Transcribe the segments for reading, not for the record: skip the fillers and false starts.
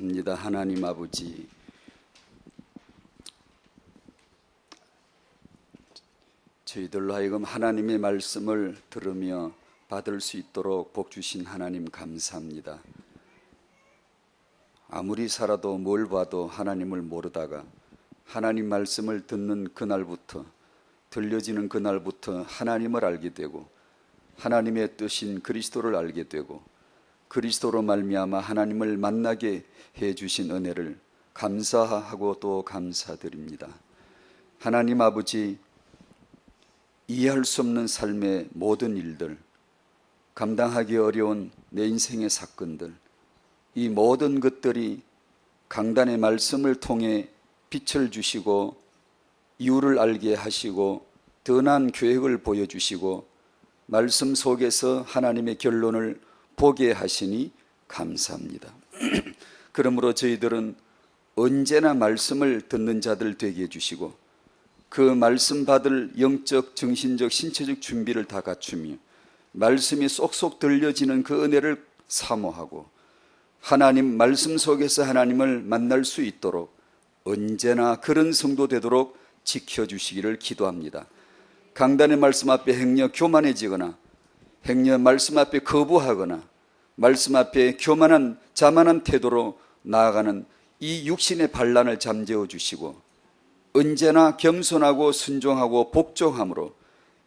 입니다. 하나님 아버지, 저희들로 하여금 하나님의 말씀을 들으며 받을 수 있도록 복 주신 하나님 감사합니다. 아무리 살아도 뭘 봐도 하나님을 모르다가 하나님 말씀을 듣는 그날부터, 들려지는 그날부터 하나님을 알게 되고 하나님의 뜻인 그리스도를 알게 되고 그리스도로 말미암아 하나님을 만나게 해주신 은혜를 감사하고 또 감사드립니다. 하나님 아버지, 이해할 수 없는 삶의 모든 일들, 감당하기 어려운 내 인생의 사건들, 이 모든 것들이 강단의 말씀을 통해 빛을 주시고 이유를 알게 하시고 더 나은 계획을 보여주시고 말씀 속에서 하나님의 결론을 보게 하시니 감사합니다. 그러므로 저희들은 언제나 말씀을 듣는 자들 되게 해주시고 그 말씀 받을 영적, 정신적, 신체적 준비를 다 갖추며 말씀이 쏙쏙 들려지는 그 은혜를 사모하고 하나님 말씀 속에서 하나님을 만날 수 있도록 언제나 그런 성도 되도록 지켜주시기를 기도합니다. 강단의 말씀 앞에 행여 교만해지거나 행여 말씀 앞에 거부하거나 말씀 앞에 교만한 자만한 태도로 나아가는 이 육신의 반란을 잠재워 주시고 언제나 겸손하고 순종하고 복종함으로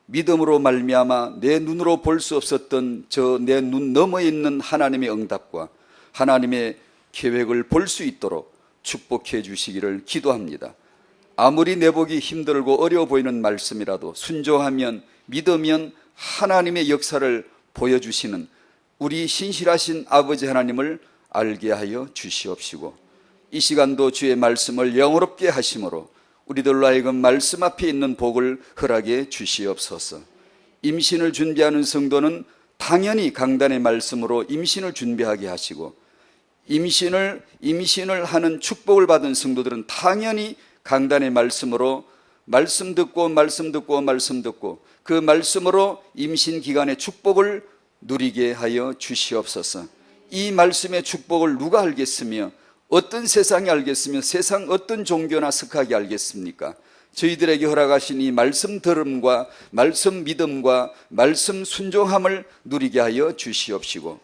믿음으로 말미암아 내 눈으로 볼 수 없었던 저 내 눈 너머에 있는 하나님의 응답과 하나님의 계획을 볼 수 있도록 축복해 주시기를 기도합니다. 아무리 내보기 힘들고 어려워 보이는 말씀이라도 순종하면 믿으면 하나님의 역사를 보여주시는 우리 신실하신 아버지 하나님을 알게 하여 주시옵시고 이 시간도 주의 말씀을 영어롭게 하심으로 우리들로 하여금 말씀 앞에 있는 복을 허락해 주시옵소서. 임신을 준비하는 성도는 당연히 강단의 말씀으로 임신을 준비하게 하시고 임신을 하는 축복을 받은 성도들은 당연히 강단의 말씀으로 말씀 듣고 그 말씀으로 임신 기간의 축복을 누리게 하여 주시옵소서. 이 말씀의 축복을 누가 알겠으며 어떤 세상이 알겠으며 세상 어떤 종교나 석학이 알겠습니까? 저희들에게 허락하신 이 말씀 들음과 말씀 믿음과 말씀 순종함을 누리게 하여 주시옵시고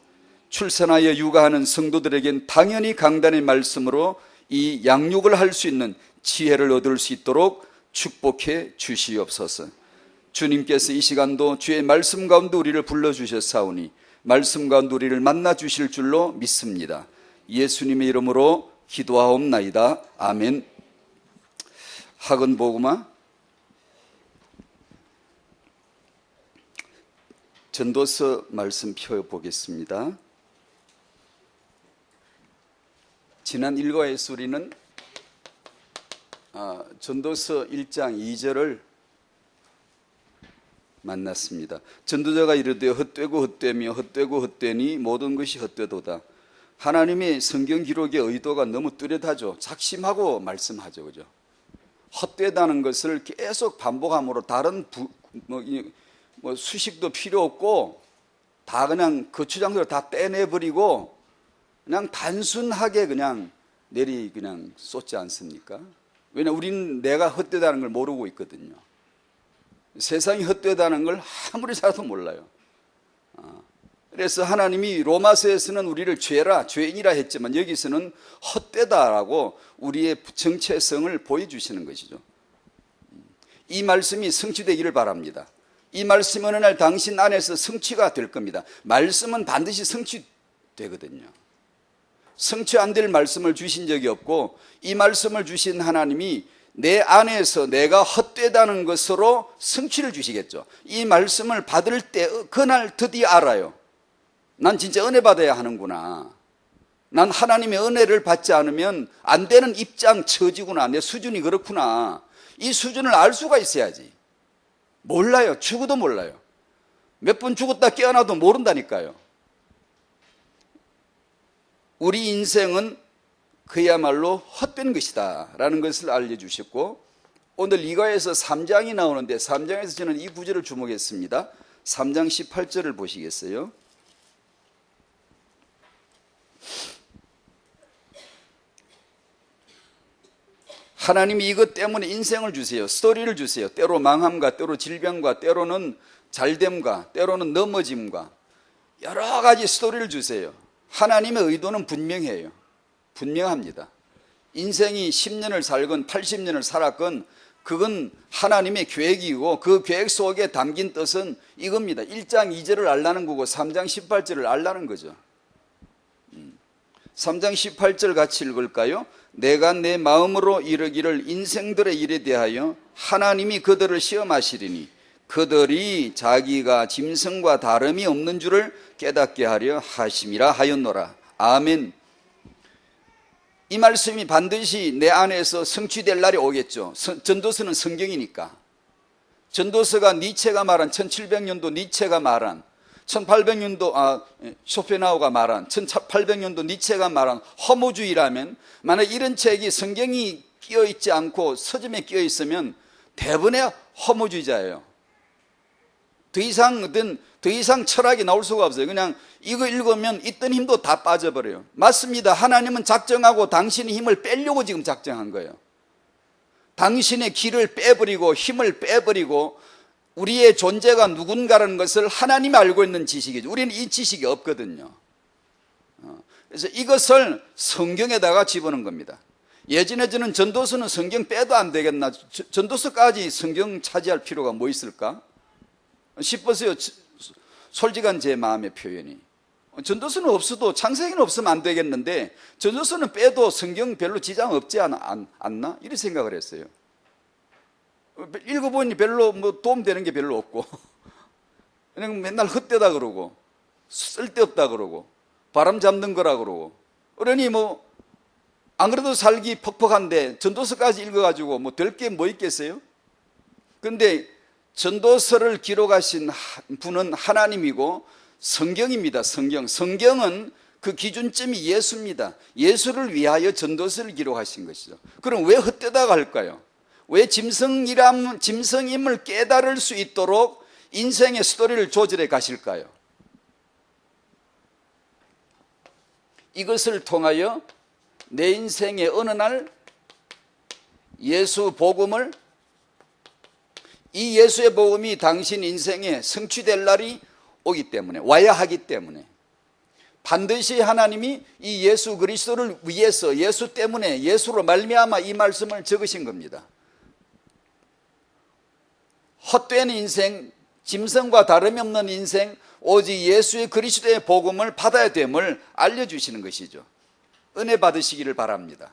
출산하여 육아하는 성도들에겐 당연히 강단의 말씀으로 이 양육을 할 수 있는 지혜를 얻을 수 있도록 축복해 주시옵소서. 주님께서 이 시간도 주의 말씀 가운데 우리를 불러주셨사오니 말씀 가운데 우리를 만나 주실 줄로 믿습니다. 예수님의 이름으로 기도하옵나이다. 아멘. 학은 복음화 전도서 말씀 펴보겠습니다. 지난 일과에서 우리는 전도서 1장 2절을 만났습니다. 전도자가 이르되 헛되고 헛되며 헛되고 헛되니 모든 것이 헛되도다. 하나님의 성경 기록의 의도가 너무 뚜렷하죠. 작심하고 말씀하죠. 그죠? 헛되다는 것을 계속 반복함으로 다른 수식도 필요 없고 다 그냥 거추장스로 다 떼내버리고 그냥 단순하게 그냥 그냥 쏟지 않습니까? 왜냐하면 우리는 내가 헛되다는 걸 모르고 있거든요. 세상이 헛되다는 걸 아무리 살아도 몰라요. 그래서 하나님이 로마서에서는 우리를 죄인이라 했지만 여기서는 헛되다라고 우리의 정체성을 보여주시는 것이죠. 이 말씀이 성취되기를 바랍니다. 이 말씀이 어느 날 당신 안에서 성취가 될 겁니다. 말씀은 반드시 성취되거든요. 성취 안 될 말씀을 주신 적이 없고 이 말씀을 주신 하나님이 내 안에서 내가 헛되다는 것으로 성취를 주시겠죠. 이 말씀을 받을 때 그날 드디어 알아요. 난 진짜 은혜 받아야 하는구나. 난 하나님의 은혜를 받지 않으면 안 되는 입장 처지구나. 내 수준이 그렇구나. 이 수준을 알 수가 있어야지. 몰라요. 죽어도 몰라요. 몇 번 죽었다 깨어나도 모른다니까요. 우리 인생은 그야말로 헛된 것이다 라는 것을 알려주셨고 오늘 이과에서 3장이 나오는데 3장에서 저는 이 구절을 주목했습니다. 3장 18절을 보시겠어요? 하나님이 이것 때문에 인생을 주세요. 스토리를 주세요. 때로 망함과 때로 질병과 때로는 잘됨과 때로는 넘어짐과 여러 가지 스토리를 주세요. 하나님의 의도는 분명해요. 분명합니다. 인생이 10년을 살건 80년을 살았건 그건 하나님의 계획이고 그 계획 속에 담긴 뜻은 이겁니다. 1장 2절을 알라는 거고 3장 18절을 알라는 거죠. 3장 18절 같이 읽을까요? 내가 내 마음으로 이르기를 인생들의 일에 대하여 하나님이 그들을 시험하시리니 그들이 자기가 짐승과 다름이 없는 줄을 깨닫게 하려 하심이라 하였노라. 아멘. 이 말씀이 반드시 내 안에서 성취될 날이 오겠죠. 전도서는 성경이니까. 전도서가 니체가 말한 1700년도 니체가 말한 1800년도 쇼펜하우가 말한 1800년도 니체가 말한 허무주의라면 만약 이런 책이 성경이 끼어있지 않고 서점에 끼어있으면 대부분의 허무주의자예요. 더 이상 철학이 나올 수가 없어요. 그냥 이거 읽으면 있던 힘도 다 빠져버려요. 맞습니다. 하나님은 작정하고 당신의 힘을 빼려고 지금 작정한 거예요. 당신의 길을 빼버리고 힘을 빼버리고 우리의 존재가 누군가라는 것을 하나님이 알고 있는 지식이죠. 우리는 이 지식이 없거든요. 그래서 이것을 성경에다가 집어넣은 겁니다. 예전에 저는 전도서는 성경 빼도 안 되겠나, 전도서까지 성경 차지할 필요가 뭐 있을까 싶었어요. 솔직한 제 마음의 표현이. 전도서는 없어도, 창세기는 없으면 안 되겠는데 전도서는 빼도 성경 별로 지장 없지 않나 이렇게 생각을 했어요. 읽어보니 별로 뭐 도움되는 게 별로 없고 그냥 맨날 헛되다 그러고 쓸데없다 그러고 바람 잡는 거라 그러고, 그러니 뭐 안 그래도 살기 퍽퍽한데 전도서까지 읽어가지고 뭐 될 게 뭐 있겠어요? 그런데 전도서를 기록하신 분은 하나님이고 성경입니다. 성경은 그 기준점이 예수입니다. 예수를 위하여 전도서를 기록하신 것이죠. 그럼 왜 헛되다가 할까요? 왜 짐승임을 깨달을 수 있도록 인생의 스토리를 조절해 가실까요? 이것을 통하여 내 인생의 어느 날 예수 복음을, 이 예수의 복음이 당신 인생에 성취될 날이 오기 때문에, 와야 하기 때문에 반드시 하나님이 이 예수 그리스도를 위해서, 예수 때문에, 예수로 말미암아 이 말씀을 적으신 겁니다. 헛된 인생, 짐승과 다름이 없는 인생, 오직 예수의 그리스도의 복음을 받아야 됨을 알려주시는 것이죠. 은혜 받으시기를 바랍니다.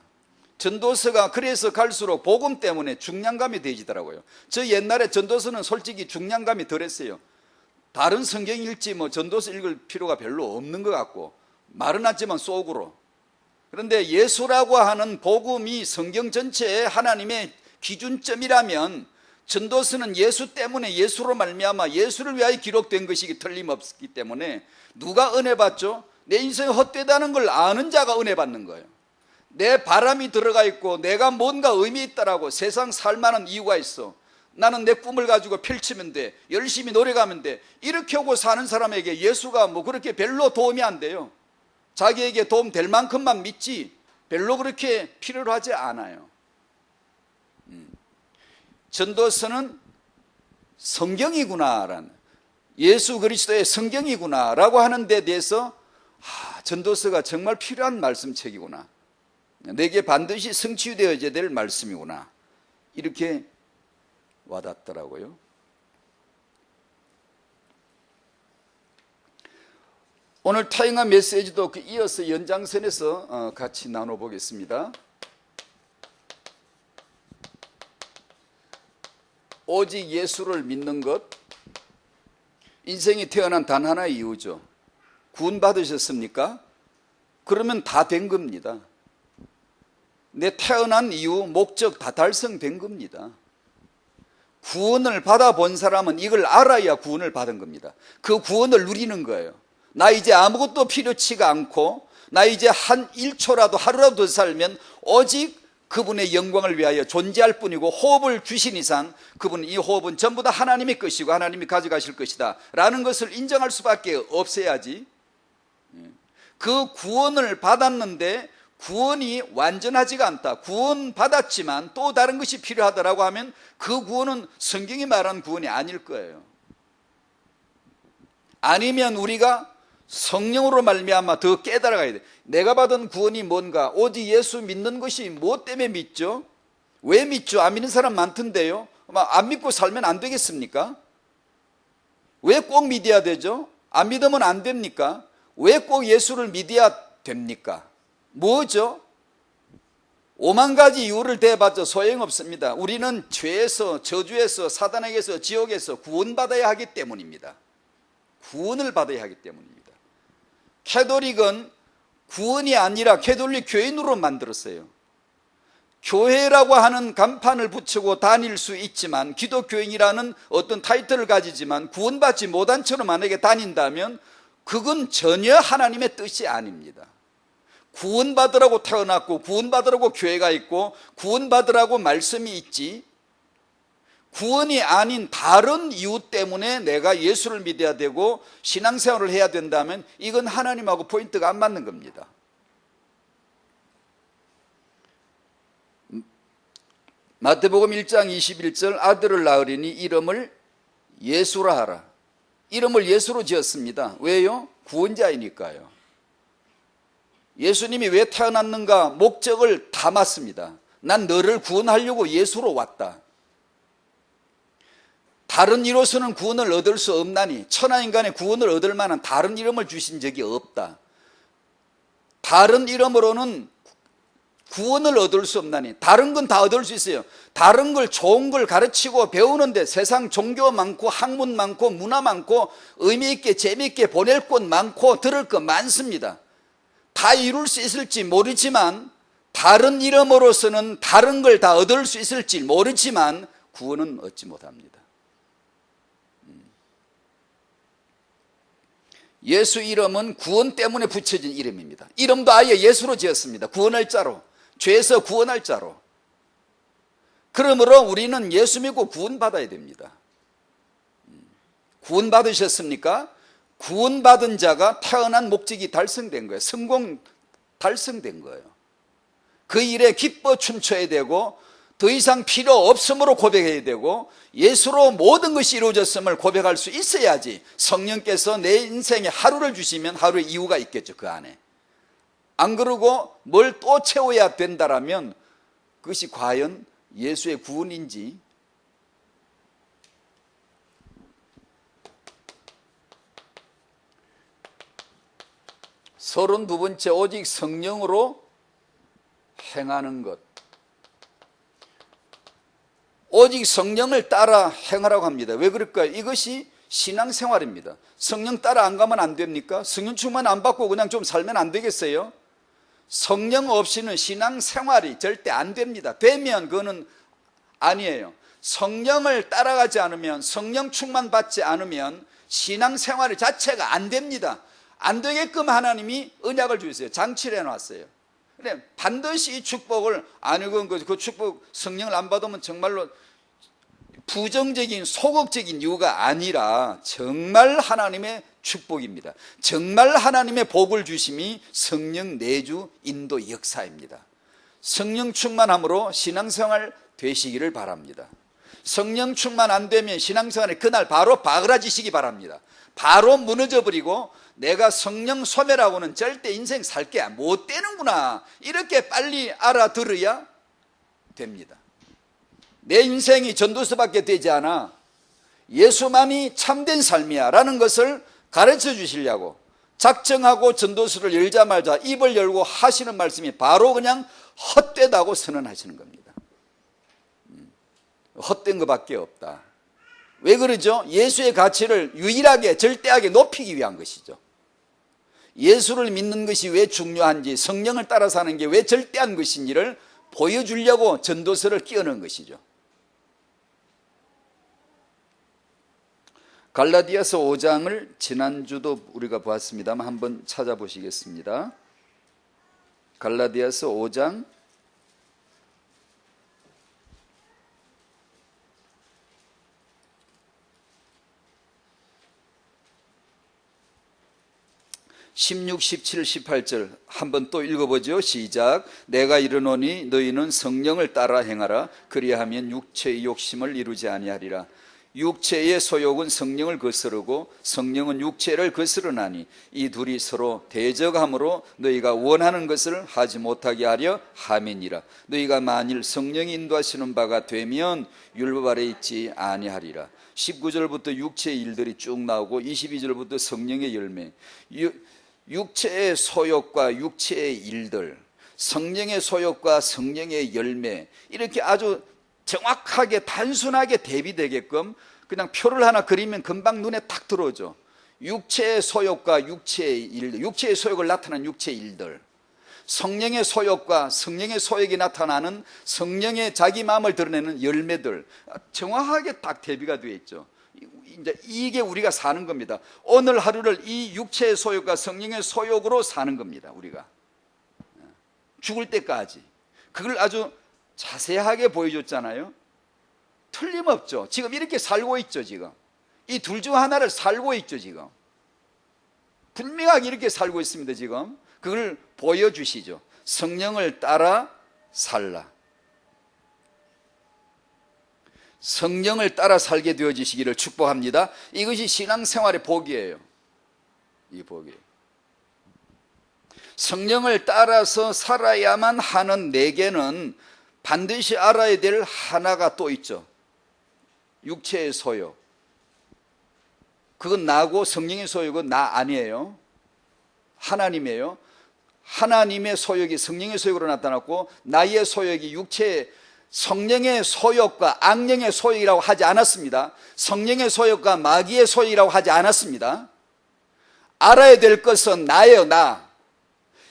전도서가 그래서 갈수록 복음 때문에 중량감이 되지더라고요. 저 옛날에 전도서는 솔직히 중량감이 덜했어요. 다른 성경 읽지 뭐 전도서 읽을 필요가 별로 없는 것 같고, 말은 하지만 속으로. 그런데 예수라고 하는 복음이 성경 전체의 하나님의 기준점이라면 전도서는 예수 때문에, 예수로 말미암아 예수를 위하여 기록된 것이기 틀림없기 때문에 누가 은혜 받죠? 내 인생이 헛되다는 걸 아는 자가 은혜 받는 거예요. 내 바람이 들어가 있고 내가 뭔가 의미 있다라고 세상 살만한 이유가 있어. 나는 내 꿈을 가지고 펼치면 돼, 열심히 노력하면 돼, 이렇게 하고 사는 사람에게 예수가 뭐 그렇게 별로 도움이 안 돼요. 자기에게 도움 될 만큼만 믿지 별로 그렇게 필요로 하지 않아요. 전도서는 성경이구나라는, 예수 그리스도의 성경이구나라고 하는 데 대해서 전도서가 정말 필요한 말씀책이구나, 내게 반드시 성취되어야 될 말씀이구나, 이렇게 와닿더라고요. 오늘 타인과 메시지도 그 이어서 연장선에서 같이 나눠보겠습니다. 오직 예수를 믿는 것, 인생이 태어난 단 하나의 이유죠. 구원 받으셨습니까? 그러면 다 된 겁니다. 내 태어난 이유, 목적 다 달성된 겁니다. 구원을 받아본 사람은 이걸 알아야 구원을 받은 겁니다. 그 구원을 누리는 거예요. 나 이제 아무것도 필요치가 않고, 나 이제 한 1초라도 하루라도 더 살면 오직 그분의 영광을 위하여 존재할 뿐이고, 호흡을 주신 이상 그분, 이 호흡은 전부 다 하나님의 것이고 하나님이 가져가실 것이다 라는 것을 인정할 수밖에 없어야지. 그 구원을 받았는데 구원이 완전하지가 않다, 구원 받았지만 또 다른 것이 필요하다라고 하면 그 구원은 성경이 말하는 구원이 아닐 거예요. 아니면 우리가 성령으로 말미암아 더 깨달아가야 돼. 내가 받은 구원이 뭔가, 오직 예수 믿는 것이 뭐 때문에 믿죠? 왜 믿죠? 안 믿는 사람 많던데요. 안 믿고 살면 안 되겠습니까? 왜 꼭 믿어야 되죠? 안 믿으면 안 됩니까? 왜 꼭 예수를 믿어야 됩니까? 뭐죠? 5만 가지 이유를 대봤자 소용없습니다. 우리는 죄에서, 저주에서, 사단에게서, 지옥에서 구원받아야 하기 때문입니다. 구원을 받아야 하기 때문입니다. 캐톨릭은 구원이 아니라 캐톨릭 교인으로 만들었어요. 교회라고 하는 간판을 붙이고 다닐 수 있지만, 기독교인이라는 어떤 타이틀을 가지지만 구원받지 못한 채로 만약에 다닌다면 그건 전혀 하나님의 뜻이 아닙니다. 구원받으라고 태어났고, 구원받으라고 교회가 있고, 구원받으라고 말씀이 있지, 구원이 아닌 다른 이유 때문에 내가 예수를 믿어야 되고 신앙생활을 해야 된다면 이건 하나님하고 포인트가 안 맞는 겁니다. 마태복음 1장 21절, 아들을 낳으리니 이름을 예수라 하라. 이름을 예수로 지었습니다. 왜요? 구원자이니까요. 예수님이 왜 태어났는가 목적을 담았습니다. 난 너를 구원하려고 예수로 왔다. 다른 이로서는 구원을 얻을 수 없나니, 천하인간의 구원을 얻을 만한 다른 이름을 주신 적이 없다. 다른 이름으로는 구원을 얻을 수 없나니, 다른 건 다 얻을 수 있어요. 다른 걸, 좋은 걸 가르치고 배우는데 세상 종교 많고 학문 많고 문화 많고 의미 있게 재미있게 보낼 곳 많고 들을 것 많습니다. 다 이룰 수 있을지 모르지만, 다른 이름으로서는 다른 걸 다 얻을 수 있을지 모르지만 구원은 얻지 못합니다. 예수 이름은 구원 때문에 붙여진 이름입니다. 이름도 아예 예수로 지었습니다. 구원할 자로, 죄에서 구원할 자로. 그러므로 우리는 예수 믿고 구원받아야 됩니다. 구원받으셨습니까? 구원받은 자가 태어난 목적이 달성된 거예요. 성공 달성된 거예요. 그 일에 기뻐 춤춰야 되고, 더 이상 필요 없음으로 고백해야 되고, 예수로 모든 것이 이루어졌음을 고백할 수 있어야지 성령께서 내 인생에 하루를 주시면 하루의 이유가 있겠죠. 그 안에. 안 그러고 뭘 또 채워야 된다라면 그것이 과연 예수의 구원인지. 32번째, 오직 성령으로 행하는 것. 오직 성령을 따라 행하라고 합니다. 왜 그럴까요? 이것이 신앙생활입니다. 성령 따라 안 가면 안 됩니까? 성령 충만 안 받고 그냥 좀 살면 안 되겠어요? 성령 없이는 신앙생활이 절대 안 됩니다. 되면 그거는 아니에요. 성령을 따라가지 않으면, 성령 충만 받지 않으면 신앙생활 자체가 안 됩니다. 안 되게끔 하나님이 언약을 주셨어요. 장치를 해놨어요. 근데 반드시 이 축복을 안 읽은 그 축복, 성령을 안 받으면 정말로 부정적인 소극적인 이유가 아니라 정말 하나님의 축복입니다. 정말 하나님의 복을 주심이 성령 내주 인도 역사입니다. 성령 충만함으로 신앙생활 되시기를 바랍니다. 성령 충만 안 되면 신앙생활에 그날 바로 바그라지시기 바랍니다. 바로 무너져버리고 내가 성령 소멸하고는 절대 인생 살 게 못 되는구나, 이렇게 빨리 알아들어야 됩니다. 내 인생이 전도서밖에 되지 않아, 예수만이 참된 삶이야 라는 것을 가르쳐 주시려고 작정하고 전도서를 열자마자 입을 열고 하시는 말씀이 바로 그냥 헛되다고 선언하시는 겁니다. 헛된 것밖에 없다. 왜 그러죠? 예수의 가치를 유일하게 절대하게 높이기 위한 것이죠. 예수를 믿는 것이 왜 중요한지, 성령을 따라 사는 게 왜 절대한 것인지를 보여주려고 전도서를 끼워넣은 것이죠. 갈라디아서 5장을 지난주도 우리가 보았습니다만 한번 찾아보시겠습니다. 갈라디아서 5장 16, 17, 18절 한번 또 읽어보죠. 시작. 내가 이르노니 너희는 성령을 따라 행하라. 그리하면 육체의 욕심을 이루지 아니하리라. 육체의 소욕은 성령을 거스르고 성령은 육체를 거스르나니 이 둘이 서로 대적함으로 너희가 원하는 것을 하지 못하게 하려 함이니라. 너희가 만일 성령이 인도하시는 바가 되면 율법 아래 있지 아니하리라. 19절부터 육체의 일들이 쭉 나오고 22절부터 성령의 열매, 육체의 소욕과 육체의 일들, 성령의 소욕과 성령의 열매, 이렇게 아주 정확하게 단순하게 대비되게끔 그냥 표를 하나 그리면 금방 눈에 탁 들어오죠. 육체의 소욕과 육체의 일들, 육체의 소욕을 나타내는 육체의 일들, 성령의 소욕과 성령의 소욕이 나타나는 성령의 자기 마음을 드러내는 열매들, 정확하게 딱 대비가 되어 있죠. 이제 이게 우리가 사는 겁니다. 오늘 하루를 이 육체의 소욕과 성령의 소욕으로 사는 겁니다. 우리가 죽을 때까지 그걸 아주 자세하게 보여줬잖아요. 틀림없죠. 지금 이렇게 살고 있죠. 지금 이 둘 중 하나를 살고 있죠. 지금 분명하게 이렇게 살고 있습니다. 지금 그걸 보여주시죠. 성령을 따라 살라. 성령을 따라 살게 되어지시기를 축복합니다. 이것이 신앙생활의 복이에요. 이 복이에요. 성령을 따라서 살아야만 하는 내게는 반드시 알아야 될 하나가 또 있죠. 육체의 소욕. 그건 나고 성령의 소욕은 나 아니에요. 하나님이에요. 하나님의 소욕이 성령의 소욕으로 나타났고 나의 소욕이 육체의 성령의 소욕과 악령의 소욕이라고 하지 않았습니다. 성령의 소욕과 마귀의 소욕이라고 하지 않았습니다. 알아야 될 것은 나예요. 나.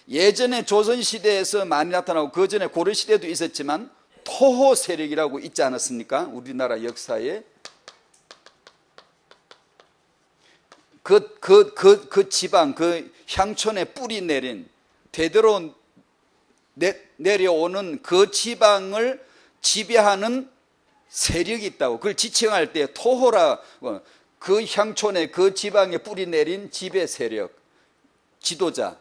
예전에 조선시대에서 많이 나타나고 그 전에 고려시대도 있었지만 토호 세력이라고 있지 않았습니까? 우리나라 역사에 그 지방, 그 향촌에 뿌리 내린 대대로 내려오는 그 지방을 지배하는 세력이 있다고. 그걸 지칭할 때 토호라, 그 향촌에 그 지방에 뿌리 내린 지배 세력, 지도자,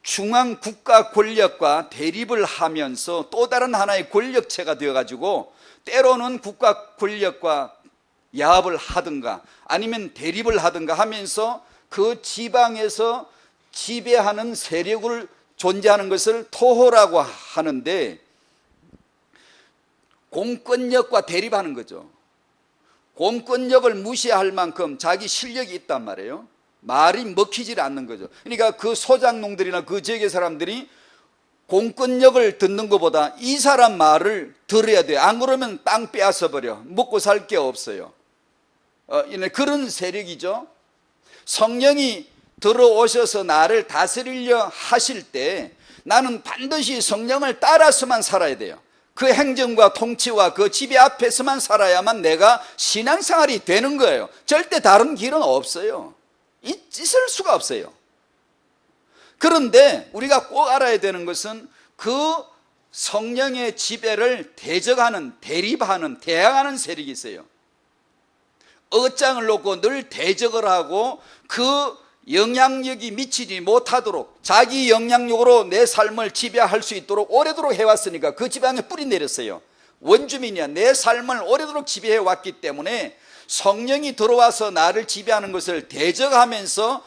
중앙 국가 권력과 대립을 하면서 또 다른 하나의 권력체가 되어가지고 때로는 국가 권력과 야합을 하든가 아니면 대립을 하든가 하면서 그 지방에서 지배하는 세력을 존재하는 것을 토호라고 하는데, 공권력과 대립하는 거죠. 공권력을 무시할 만큼 자기 실력이 있단 말이에요. 말이 먹히질 않는 거죠. 그러니까 그 소장농들이나 그 지역의 사람들이 공권력을 듣는 것보다 이 사람 말을 들어야 돼요. 안 그러면 땅 빼앗아 버려. 먹고 살 게 없어요. 그런 세력이죠. 성령이 들어오셔서 나를 다스리려 하실 때 나는 반드시 성령을 따라서만 살아야 돼요. 그 행정과 통치와 그 지배 앞에서만 살아야만 내가 신앙생활이 되는 거예요. 절대 다른 길은 없어요. 있을 수가 없어요. 그런데 우리가 꼭 알아야 되는 것은 그 성령의 지배를 대적하는, 대립하는, 대항하는 세력이 있어요. 어장을 놓고 늘 대적을 하고 그 영향력이 미치지 못하도록 자기 영향력으로 내 삶을 지배할 수 있도록 오래도록 해왔으니까 그 지방에 뿌리 내렸어요. 원주민이야. 내 삶을 오래도록 지배해 왔기 때문에 성령이 들어와서 나를 지배하는 것을 대적하면서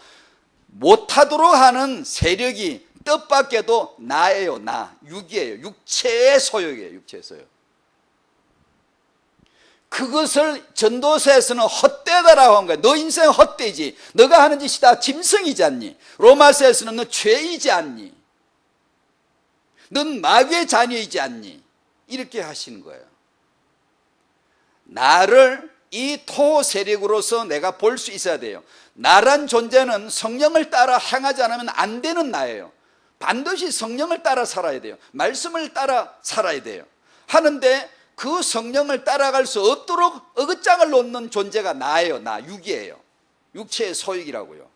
못하도록 하는 세력이 뜻밖에도 나예요. 나, 육이에요. 육체의 소욕이에요. 육체의 소욕. 그것을 전도서에서는 헛되다라고 한 거야. 너 인생 헛되지. 너가 하는 짓이 다 짐승이지 않니? 로마서에서는 너 죄이지 않니? 넌 마귀의 자녀이지 않니? 이렇게 하시는 거예요. 나를 이 토 세력으로서 내가 볼 수 있어야 돼요. 나란 존재는 성령을 따라 행하지 않으면 안 되는 나예요. 반드시 성령을 따라 살아야 돼요. 말씀을 따라 살아야 돼요. 하는데 그 성령을 따라갈 수 없도록 어긋장을 놓는 존재가 나예요. 나, 육이에요. 육체의 소욕이라고요.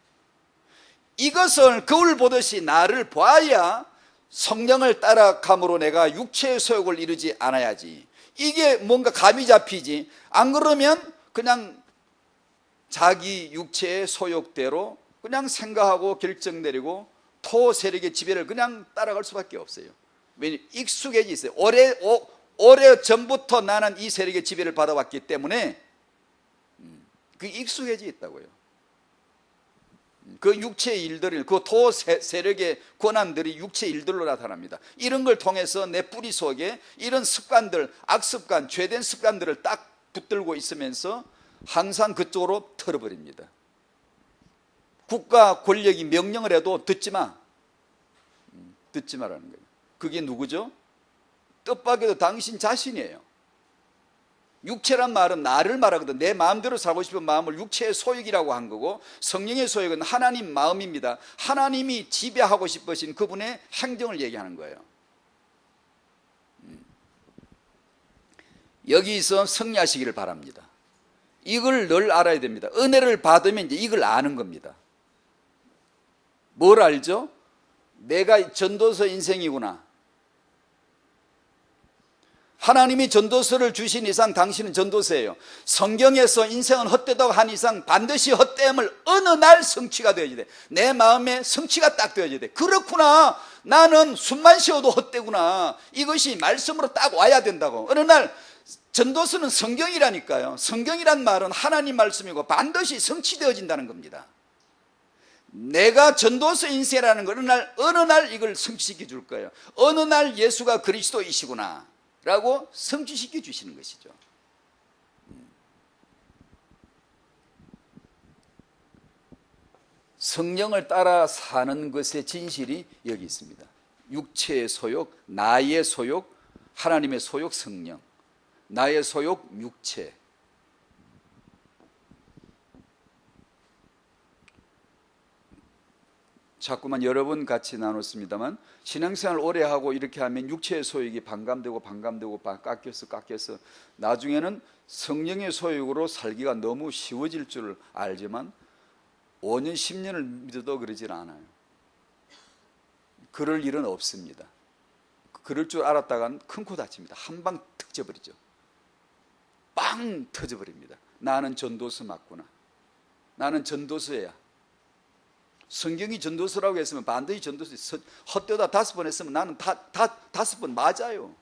이것을 거울 보듯이 나를 봐야 성령을 따라감으로 내가 육체의 소욕을 이루지 않아야지. 이게 뭔가 감이 잡히지. 안 그러면 그냥 자기 육체의 소욕대로 그냥 생각하고 결정 내리고 토 세력의 지배를 그냥 따라갈 수밖에 없어요. 왜냐하면 익숙해져 있어요. 오래 전부터 나는 이 세력의 지배를 받아왔기 때문에 그 익숙해져 있다고요. 그 육체의 일들을, 그 토 세력의 권한들이 육체의 일들로 나타납니다. 이런 걸 통해서 내 뿌리 속에 이런 습관들, 악습관, 죄된 습관들을 딱 붙들고 있으면서 항상 그쪽으로 털어버립니다. 국가 권력이 명령을 해도 듣지 마. 듣지 마라는 거예요. 그게 누구죠? 뜻밖에도 당신 자신이에요. 육체란 말은 나를 말하거든. 내 마음대로 살고 싶은 마음을 육체의 소욕이라고 한 거고, 성령의 소욕은 하나님 마음입니다. 하나님이 지배하고 싶으신 그분의 행정을 얘기하는 거예요. 여기서 승리하시기를 바랍니다. 이걸 늘 알아야 됩니다. 은혜를 받으면 이제 이걸 아는 겁니다. 뭘 알죠? 내가 전도서 인생이구나. 하나님이 전도서를 주신 이상 당신은 전도서예요. 성경에서 인생은 헛되다고 한 이상 반드시 헛됨을 어느 날 성취가 되어야 돼. 내 마음에 성취가 딱 되어야 돼. 그렇구나, 나는 숨만 쉬어도 헛되구나. 이것이 말씀으로 딱 와야 된다고. 어느 날 전도서는 성경이라니까요. 성경이란 말은 하나님 말씀이고 반드시 성취되어진다는 겁니다. 내가 전도서 인생이라는 거 어느 날 이걸 성취시켜 줄 거예요. 어느 날 예수가 그리스도이시구나 라고 성취시켜 주시는 것이죠. 성령을 따라 사는 것의 진실이 여기 있습니다. 육체의 소욕, 나의 소욕, 하나님의 소욕 성령. 나의 소욕 육체. 자꾸만 여러 번 같이 나눴습니다만, 신앙생활 오래 하고 이렇게 하면 육체의 소욕이 반감되고 깎여서 나중에는 성령의 소욕으로 살기가 너무 쉬워질 줄 알지만 5년 10년을 믿어도 그러질 않아요. 그럴 일은 없습니다. 그럴 줄 알았다간 큰 코 다칩니다. 한 방 턱 져버리죠. 빵 터져버립니다. 나는 전도서 맞구나. 나는 전도서야. 성경이 전도서라고 했으면 반드시 전도서, 헛되다 5번 했으면 나는 다 5번 맞아요.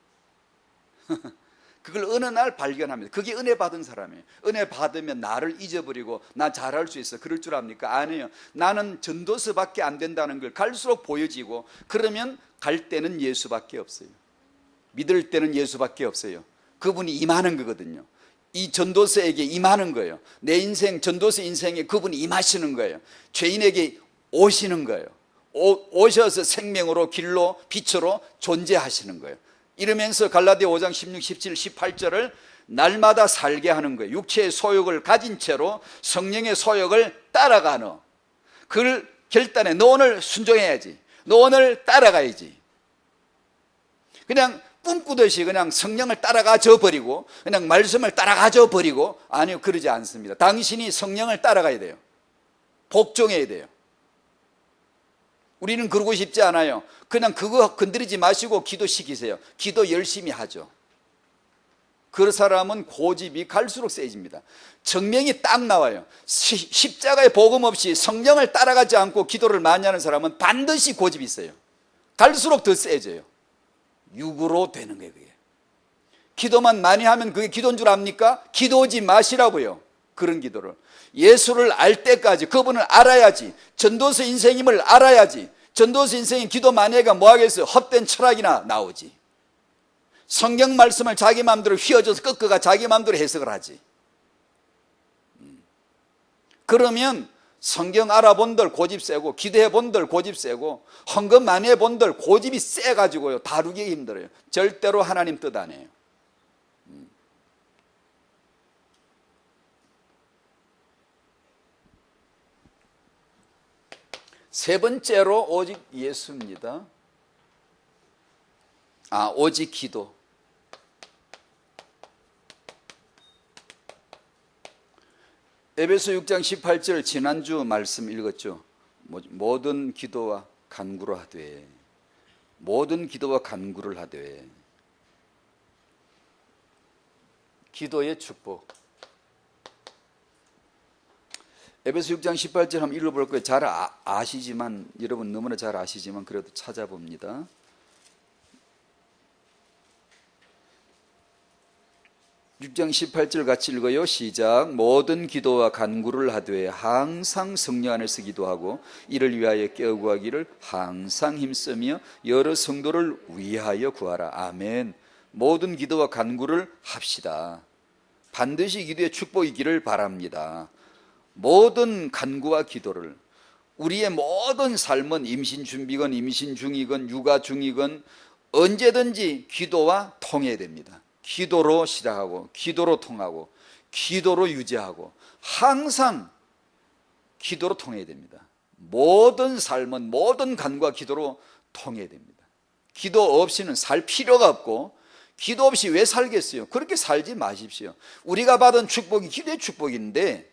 그걸 어느 날 발견합니다. 그게 은혜 받은 사람이에요. 은혜 받으면 나를 잊어버리고 나 잘할 수 있어. 그럴 줄 압니까? 아니에요. 나는 전도서밖에 안 된다는 걸 갈수록 보여지고, 그러면 갈 때는 예수밖에 없어요. 믿을 때는 예수밖에 없어요. 그분이 임하는 거거든요. 이 전도서에게 임하는 거예요. 내 인생, 전도서 인생에 그분이 임하시는 거예요. 죄인에게 오시는 거예요. 오셔서 생명으로, 길로, 빛으로 존재하시는 거예요. 이러면서 갈라디아 5장 16, 17, 18절을 날마다 살게 하는 거예요. 육체의 소욕을 가진 채로 성령의 소욕을 따라가는, 그걸 결단해. 너 오늘 순종해야지. 너 오늘 따라가야지. 그냥 꿈꾸듯이 그냥 성령을 따라가져 버리고, 그냥 말씀을 따라가져 버리고, 아니요, 그러지 않습니다. 당신이 성령을 따라가야 돼요. 복종해야 돼요. 우리는 그러고 싶지 않아요. 그냥 그거 건드리지 마시고 기도시키세요. 기도 열심히 하죠. 그 사람은 고집이 갈수록 세집니다. 정명이 딱 나와요. 십자가의 복음 없이 성령을 따라가지 않고 기도를 많이 하는 사람은 반드시 고집이 있어요. 갈수록 더 세져요. 육으로 되는 거예요. 그게. 기도만 많이 하면 그게 기도인 줄 압니까? 기도하지 마시라고요. 그런 기도를. 예수를 알 때까지 그분을 알아야지. 전도서 인생임을 알아야지. 전도서 인생이 기도 많이 해가 뭐 하겠어요? 헛된 철학이나 나오지. 성경 말씀을 자기 마음대로 휘어져서 꺾어가 자기 마음대로 해석을 하지. 그러면 성경 알아본들 고집 세고, 기도해본들 고집 세고, 헌금 많이 해본들 고집이 세가지고요, 다루기 힘들어요. 절대로 하나님 뜻 아니에요. 세 번째로 오직 예수입니다. 오직 기도. 에베소 6장 18절 지난주 말씀 읽었죠. 모든 기도와 간구를 하되, 모든 기도와 간구를 하되. 기도의 축복. 에베소 6장 18절 한번 읽어볼 거예요. 잘 아시지만, 여러분 너무나 잘 아시지만 그래도 찾아봅니다. 육 장 18절 같이 읽어요. 시작. 모든 기도와 간구를 하되 항상 성령 안에서 기도하고 이를 위하여 깨어구하기를 항상 힘쓰며 여러 성도를 위하여 구하라. 아멘. 모든 기도와 간구를 합시다. 반드시 기도에 축복이 있기를 바랍니다. 모든 간구와 기도를, 우리의 모든 삶은 임신 준비건 임신 중이건 육아 중이건 언제든지 기도와 통해야 됩니다. 기도로 시작하고 기도로 통하고 기도로 유지하고 항상 기도로 통해야 됩니다. 모든 삶은 모든 간구와 기도로 통해야 됩니다. 기도 없이는 살 필요가 없고, 기도 없이 왜 살겠어요? 그렇게 살지 마십시오. 우리가 받은 축복이 기도의 축복인데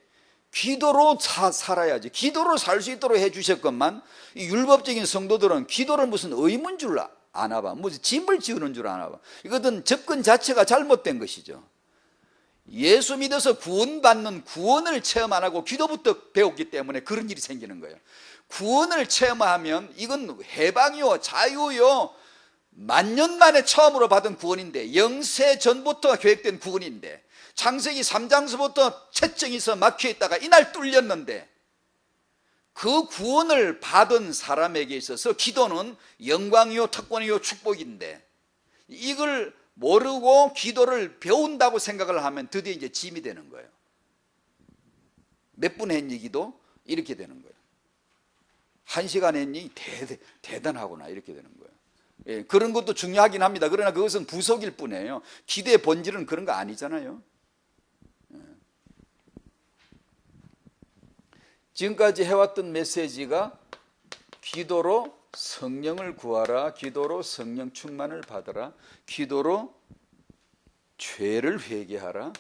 기도로 살아야지. 기도로 살 수 있도록 해주셨건만, 이 율법적인 성도들은 기도를 무슨 의무인 줄 아나 봐. 무슨 짐을 지우는 줄 아나 봐. 이것은 접근 자체가 잘못된 것이죠. 예수 믿어서 구원받는 구원을 체험 안 하고 기도부터 배웠기 때문에 그런 일이 생기는 거예요. 구원을 체험하면 이건 해방이요, 자유요, 만년 만에 처음으로 받은 구원인데, 영세 전부터 계획된 구원인데, 창세기 3장서부터 채증이 있어 막혀 있다가 이날 뚫렸는데, 그 구원을 받은 사람에게 있어서 기도는 영광이요, 특권이요, 축복인데, 이걸 모르고 기도를 배운다고 생각을 하면 드디어 이제 짐이 되는 거예요. 몇 분 했니 기도? 이렇게 되는 거예요. 1시간 했니? 대단하구나, 이렇게 되는 거예요. 예, 그런 것도 중요하긴 합니다. 그러나 그것은 부속일 뿐이에요. 기도의 본질은 그런 거 아니잖아요. 예. 지금까지 해왔던 메시지가 기도로 성령을 구하라, 기도로 성령 충만을 받아라, 기도로 죄를 회개하라,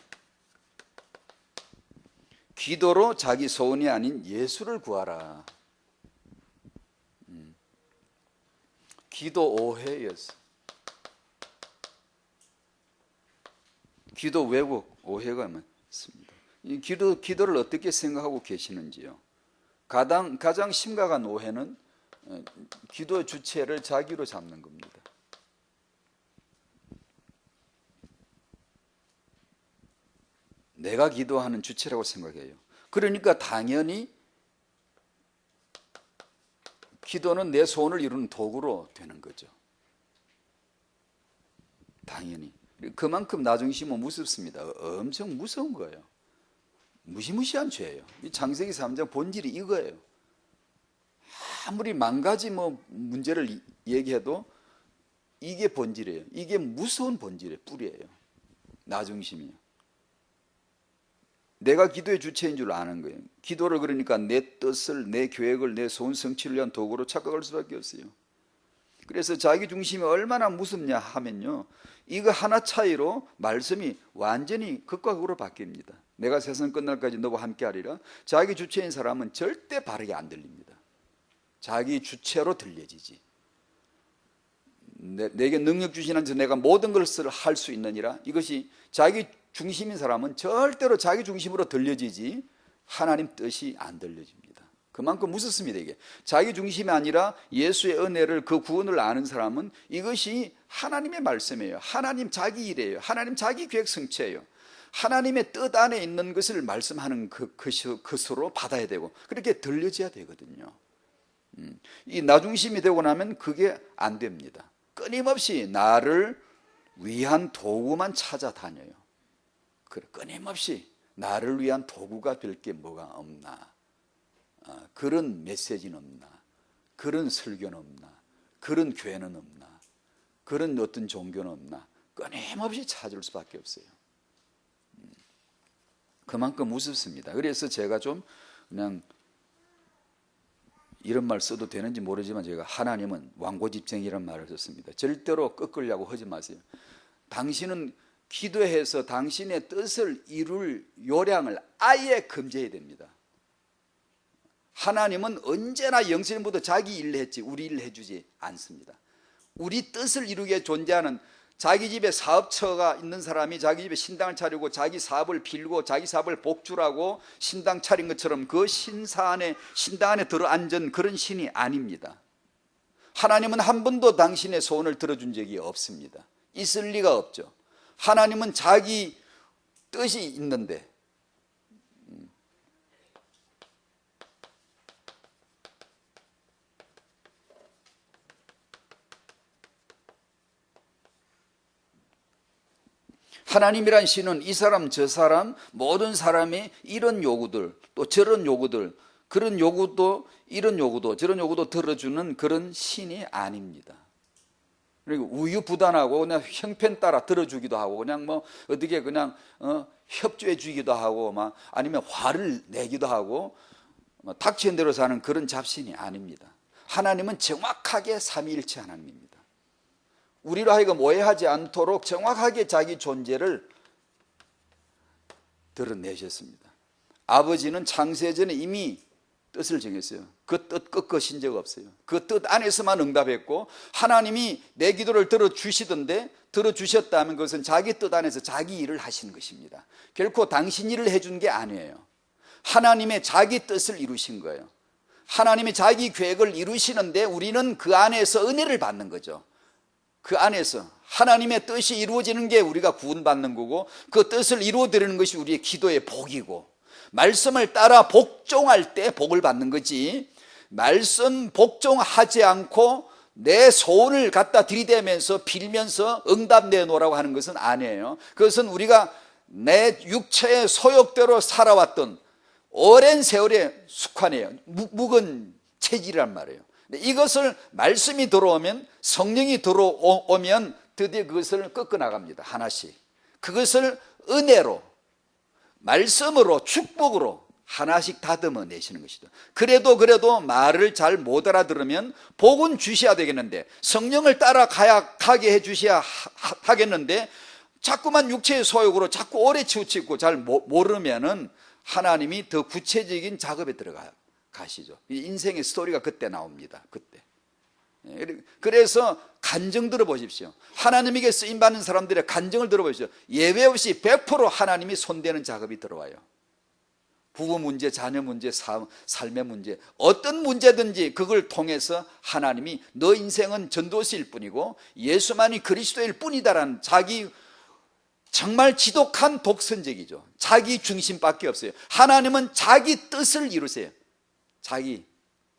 기도로 자기 소원이 아닌 예수를 구하라. 기도 오해였어. 기도 왜곡 오해가 많습니다. 이 기도를 어떻게 생각하고 계시는지요? 가장 심각한 오해는 기도의 주체를 자기로 잡는 겁니다. 내가 기도하는 주체라고 생각해요. 그러니까 당연히 기도는 내 소원을 이루는 도구로 되는 거죠. 당연히. 그만큼 나중심은 무섭습니다. 엄청 무서운 거예요. 무시무시한 죄예요. 이 창세기 3장 본질이 이거예요. 아무리 만 가지 문제를 얘기해도 이게 본질이에요. 이게 무서운 본질의 뿌리예요. 나중심이요. 내가 기도의 주체인 줄 아는 거예요. 기도를 그러니까 내 뜻을, 내 계획을, 내 소원 성취를 위한 도구로 착각할 수밖에 없어요. 그래서 자기 중심이 얼마나 무섭냐 하면요, 이거 하나 차이로 말씀이 완전히 극과 극으로 바뀝니다. 내가 세상 끝날까지 너와 함께하리라. 자기 주체인 사람은 절대 바르게 안 들립니다. 자기 주체로 들려지지. 내게 능력 주시는 저 내가 모든 것을 할 수 있느니라. 이것이 자기 중심인 사람은 절대로 자기 중심으로 들려지지 하나님 뜻이 안 들려집니다. 그만큼 무섭습니다. 이게 자기 중심이 아니라 예수의 은혜를, 그 구원을 아는 사람은 이것이 하나님의 말씀이에요. 하나님 자기 일이에요. 하나님 자기 계획 성취예요. 하나님의 뜻 안에 있는 것을 말씀하는 것으로 받아야 되고 그렇게 들려져야 되거든요. 이 나중심이 되고 나면 그게 안 됩니다. 끊임없이 나를 위한 도구만 찾아다녀요. 끊임없이 나를 위한 도구가 될 게 뭐가 없나, 그런 메시지는 없나, 그런 설교는 없나, 그런 교회는 없나, 그런 어떤 종교는 없나, 끊임없이 찾을 수밖에 없어요. 그만큼 무섭습니다. 그래서 제가 좀 그냥 이런 말 써도 되는지 모르지만 제가 하나님은 완고집쟁이라는 말을 썼습니다. 절대로 꺾으려고 하지 마세요. 당신은 기도해서 당신의 뜻을 이룰 요량을 아예 금지해야 됩니다. 하나님은 언제나 영생부터 자기 일을 했지 우리 일을 해주지 않습니다. 우리 뜻을 이루게 존재하는 자기 집에 사업처가 있는 사람이 자기 집에 신당을 차리고 자기 사업을 빌고 자기 사업을 복주라고 신당 차린 것처럼 그 신당 안에 들어앉은 그런 신이 아닙니다. 하나님은 한 번도 당신의 소원을 들어준 적이 없습니다. 있을 리가 없죠. 하나님은 자기 뜻이 있는데, 하나님이란 신은 이 사람 저 사람 모든 사람의 이런 요구들 또 저런 요구들, 그런 요구도 이런 요구도 저런 요구도 들어주는 그런 신이 아닙니다. 그리고 우유부단하고 그냥 형편 따라 들어주기도 하고 그냥 뭐 어떻게 그냥 협조해 주기도 하고 막 아니면 화를 내기도 하고 닥치는 대로 사는 그런 잡신이 아닙니다. 하나님은 정확하게 삼위일체 하나님입니다. 우리로 하여금 오해하지 않도록 정확하게 자기 존재를 드러내셨습니다. 아버지는 창세전에 이미 뜻을 정했어요. 그 뜻 꺾으신 적 없어요. 그 뜻 안에서만 응답했고, 하나님이 내 기도를 들어주시던데 들어주셨다면 그것은 자기 뜻 안에서 자기 일을 하신 것입니다. 결코 당신 일을 해준 게 아니에요. 하나님의 자기 뜻을 이루신 거예요. 하나님의 자기 계획을 이루시는데 우리는 그 안에서 은혜를 받는 거죠. 그 안에서 하나님의 뜻이 이루어지는 게 우리가 구원받는 거고, 그 뜻을 이루어드리는 것이 우리의 기도의 복이고, 말씀을 따라 복종할 때 복을 받는 거지, 말씀 복종하지 않고 내 소원을 갖다 들이대면서 빌면서 응답 내놓으라고 하는 것은 아니에요. 그것은 우리가 내 육체의 소욕대로 살아왔던 오랜 세월의 숙환이에요. 묵은 체질이란 말이에요. 이것을 말씀이 들어오면, 성령이 들어오면 드디어 그것을 꺾어나갑니다. 하나씩. 그것을 은혜로, 말씀으로, 축복으로 하나씩 다듬어 내시는 것이죠. 그래도 말을 잘 못 알아들으면 복은 주셔야 되겠는데, 성령을 따라가게 해 주셔야 하겠는데, 자꾸만 육체의 소욕으로 자꾸 오래 치우치고 잘 모르면은 하나님이 더 구체적인 작업에 들어가요. 가시죠. 인생의 스토리가 그때 나옵니다. 그때. 그래서 간증 들어보십시오. 하나님에게 쓰임받는 사람들의 간증을 들어보십시오. 예외 없이 100% 하나님이 손대는 작업이 들어와요. 부부 문제, 자녀 문제, 삶의 문제, 어떤 문제든지 그걸 통해서 하나님이 너 인생은 전도시일 뿐이고 예수만이 그리스도일 뿐이다라는 자기 정말 지독한 독선적이죠. 자기 중심밖에 없어요. 하나님은 자기 뜻을 이루세요. 자기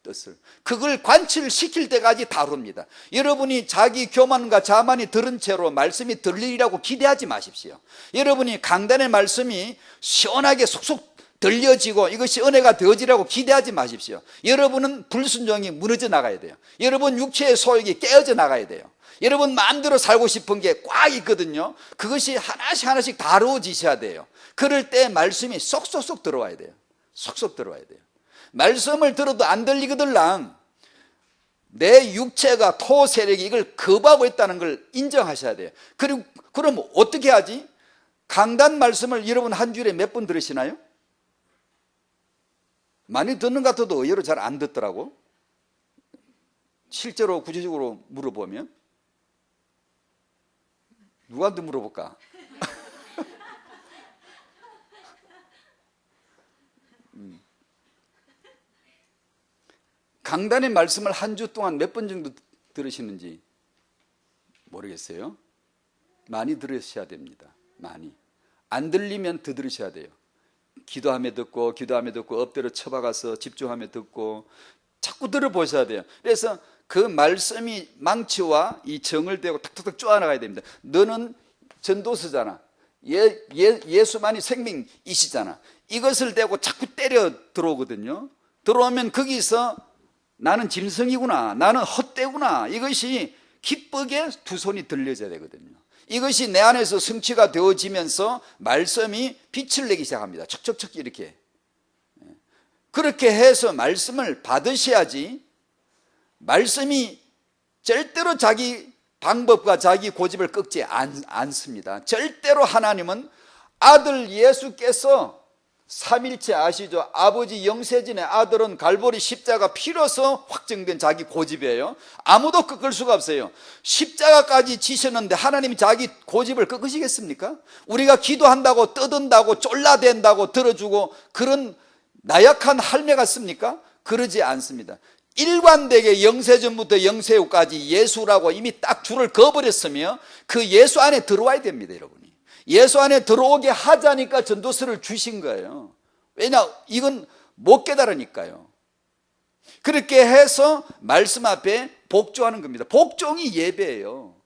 뜻을. 그걸 관철시킬 때까지 다룹니다. 여러분이 자기 교만과 자만이 들은 채로 말씀이 들리리라고 기대하지 마십시오. 여러분이 강단의 말씀이 시원하게 속속 들려지고 이것이 은혜가 되어지라고 기대하지 마십시오. 여러분은 불순종이 무너져 나가야 돼요. 여러분 육체의 소욕이 깨어져 나가야 돼요. 여러분 마음대로 살고 싶은 게 꽉 있거든요. 그것이 하나씩 다루어지셔야 돼요. 그럴 때 말씀이 쏙쏙쏙 들어와야 돼요. 쏙쏙 들어와야 돼요. 말씀을 들어도 안 들리거들랑 내 육체가 토 세력이 이걸 거부하고 있다는 걸 인정하셔야 돼요. 그리고 그럼 어떻게 하지? 강단 말씀을 여러분 한 주일에 몇 번 들으시나요? 많이 듣는 것 같아도 의외로 잘 안 듣더라고. 실제로 구체적으로 물어보면 누구한테 물어볼까? 강단의 말씀을 한 주 동안 몇 번 정도 들으시는지 모르겠어요. 많이 들으셔야 됩니다. 많이. 안 들리면 더 들으셔야 돼요. 기도하며 듣고 엎드려 쳐박아서 집중하며 듣고 자꾸 들어보셔야 돼요. 그래서 그 말씀이 망치와 이 정을 대고 탁탁탁 쪼아나가야 됩니다. 너는 전도서잖아. 예수만이 생명이시잖아. 이것을 대고 자꾸 때려 들어오거든요. 들어오면 거기서 나는 짐승이구나, 나는 헛되구나, 이것이 기쁘게 두 손이 들려져야 되거든요. 이것이 내 안에서 성취가 되어지면서 말씀이 빛을 내기 시작합니다. 척척척 이렇게. 그렇게 해서 말씀을 받으셔야지. 말씀이 절대로 자기 방법과 자기 고집을 꺾지 않습니다. 절대로 하나님은 아들 예수께서 삼일체 아시죠? 아버지 영세진의 아들은 갈보리 십자가 피로서 확정된 자기 고집이에요. 아무도 꺾을 수가 없어요. 십자가까지 지셨는데 하나님이 자기 고집을 꺾으시겠습니까? 우리가 기도한다고 떠든다고 쫄라댄다고 들어주고 그런 나약한 할매 같습니까? 그러지 않습니다. 일관되게 영세전부터 영세후까지 예수라고 이미 딱 줄을 그어버렸으며 그 예수 안에 들어와야 됩니다, 여러분이. 예수 안에 들어오게 하자니까 전도서를 주신 거예요. 왜냐? 이건 못 깨달으니까요. 그렇게 해서 말씀 앞에 복종하는 겁니다. 복종이 예배예요.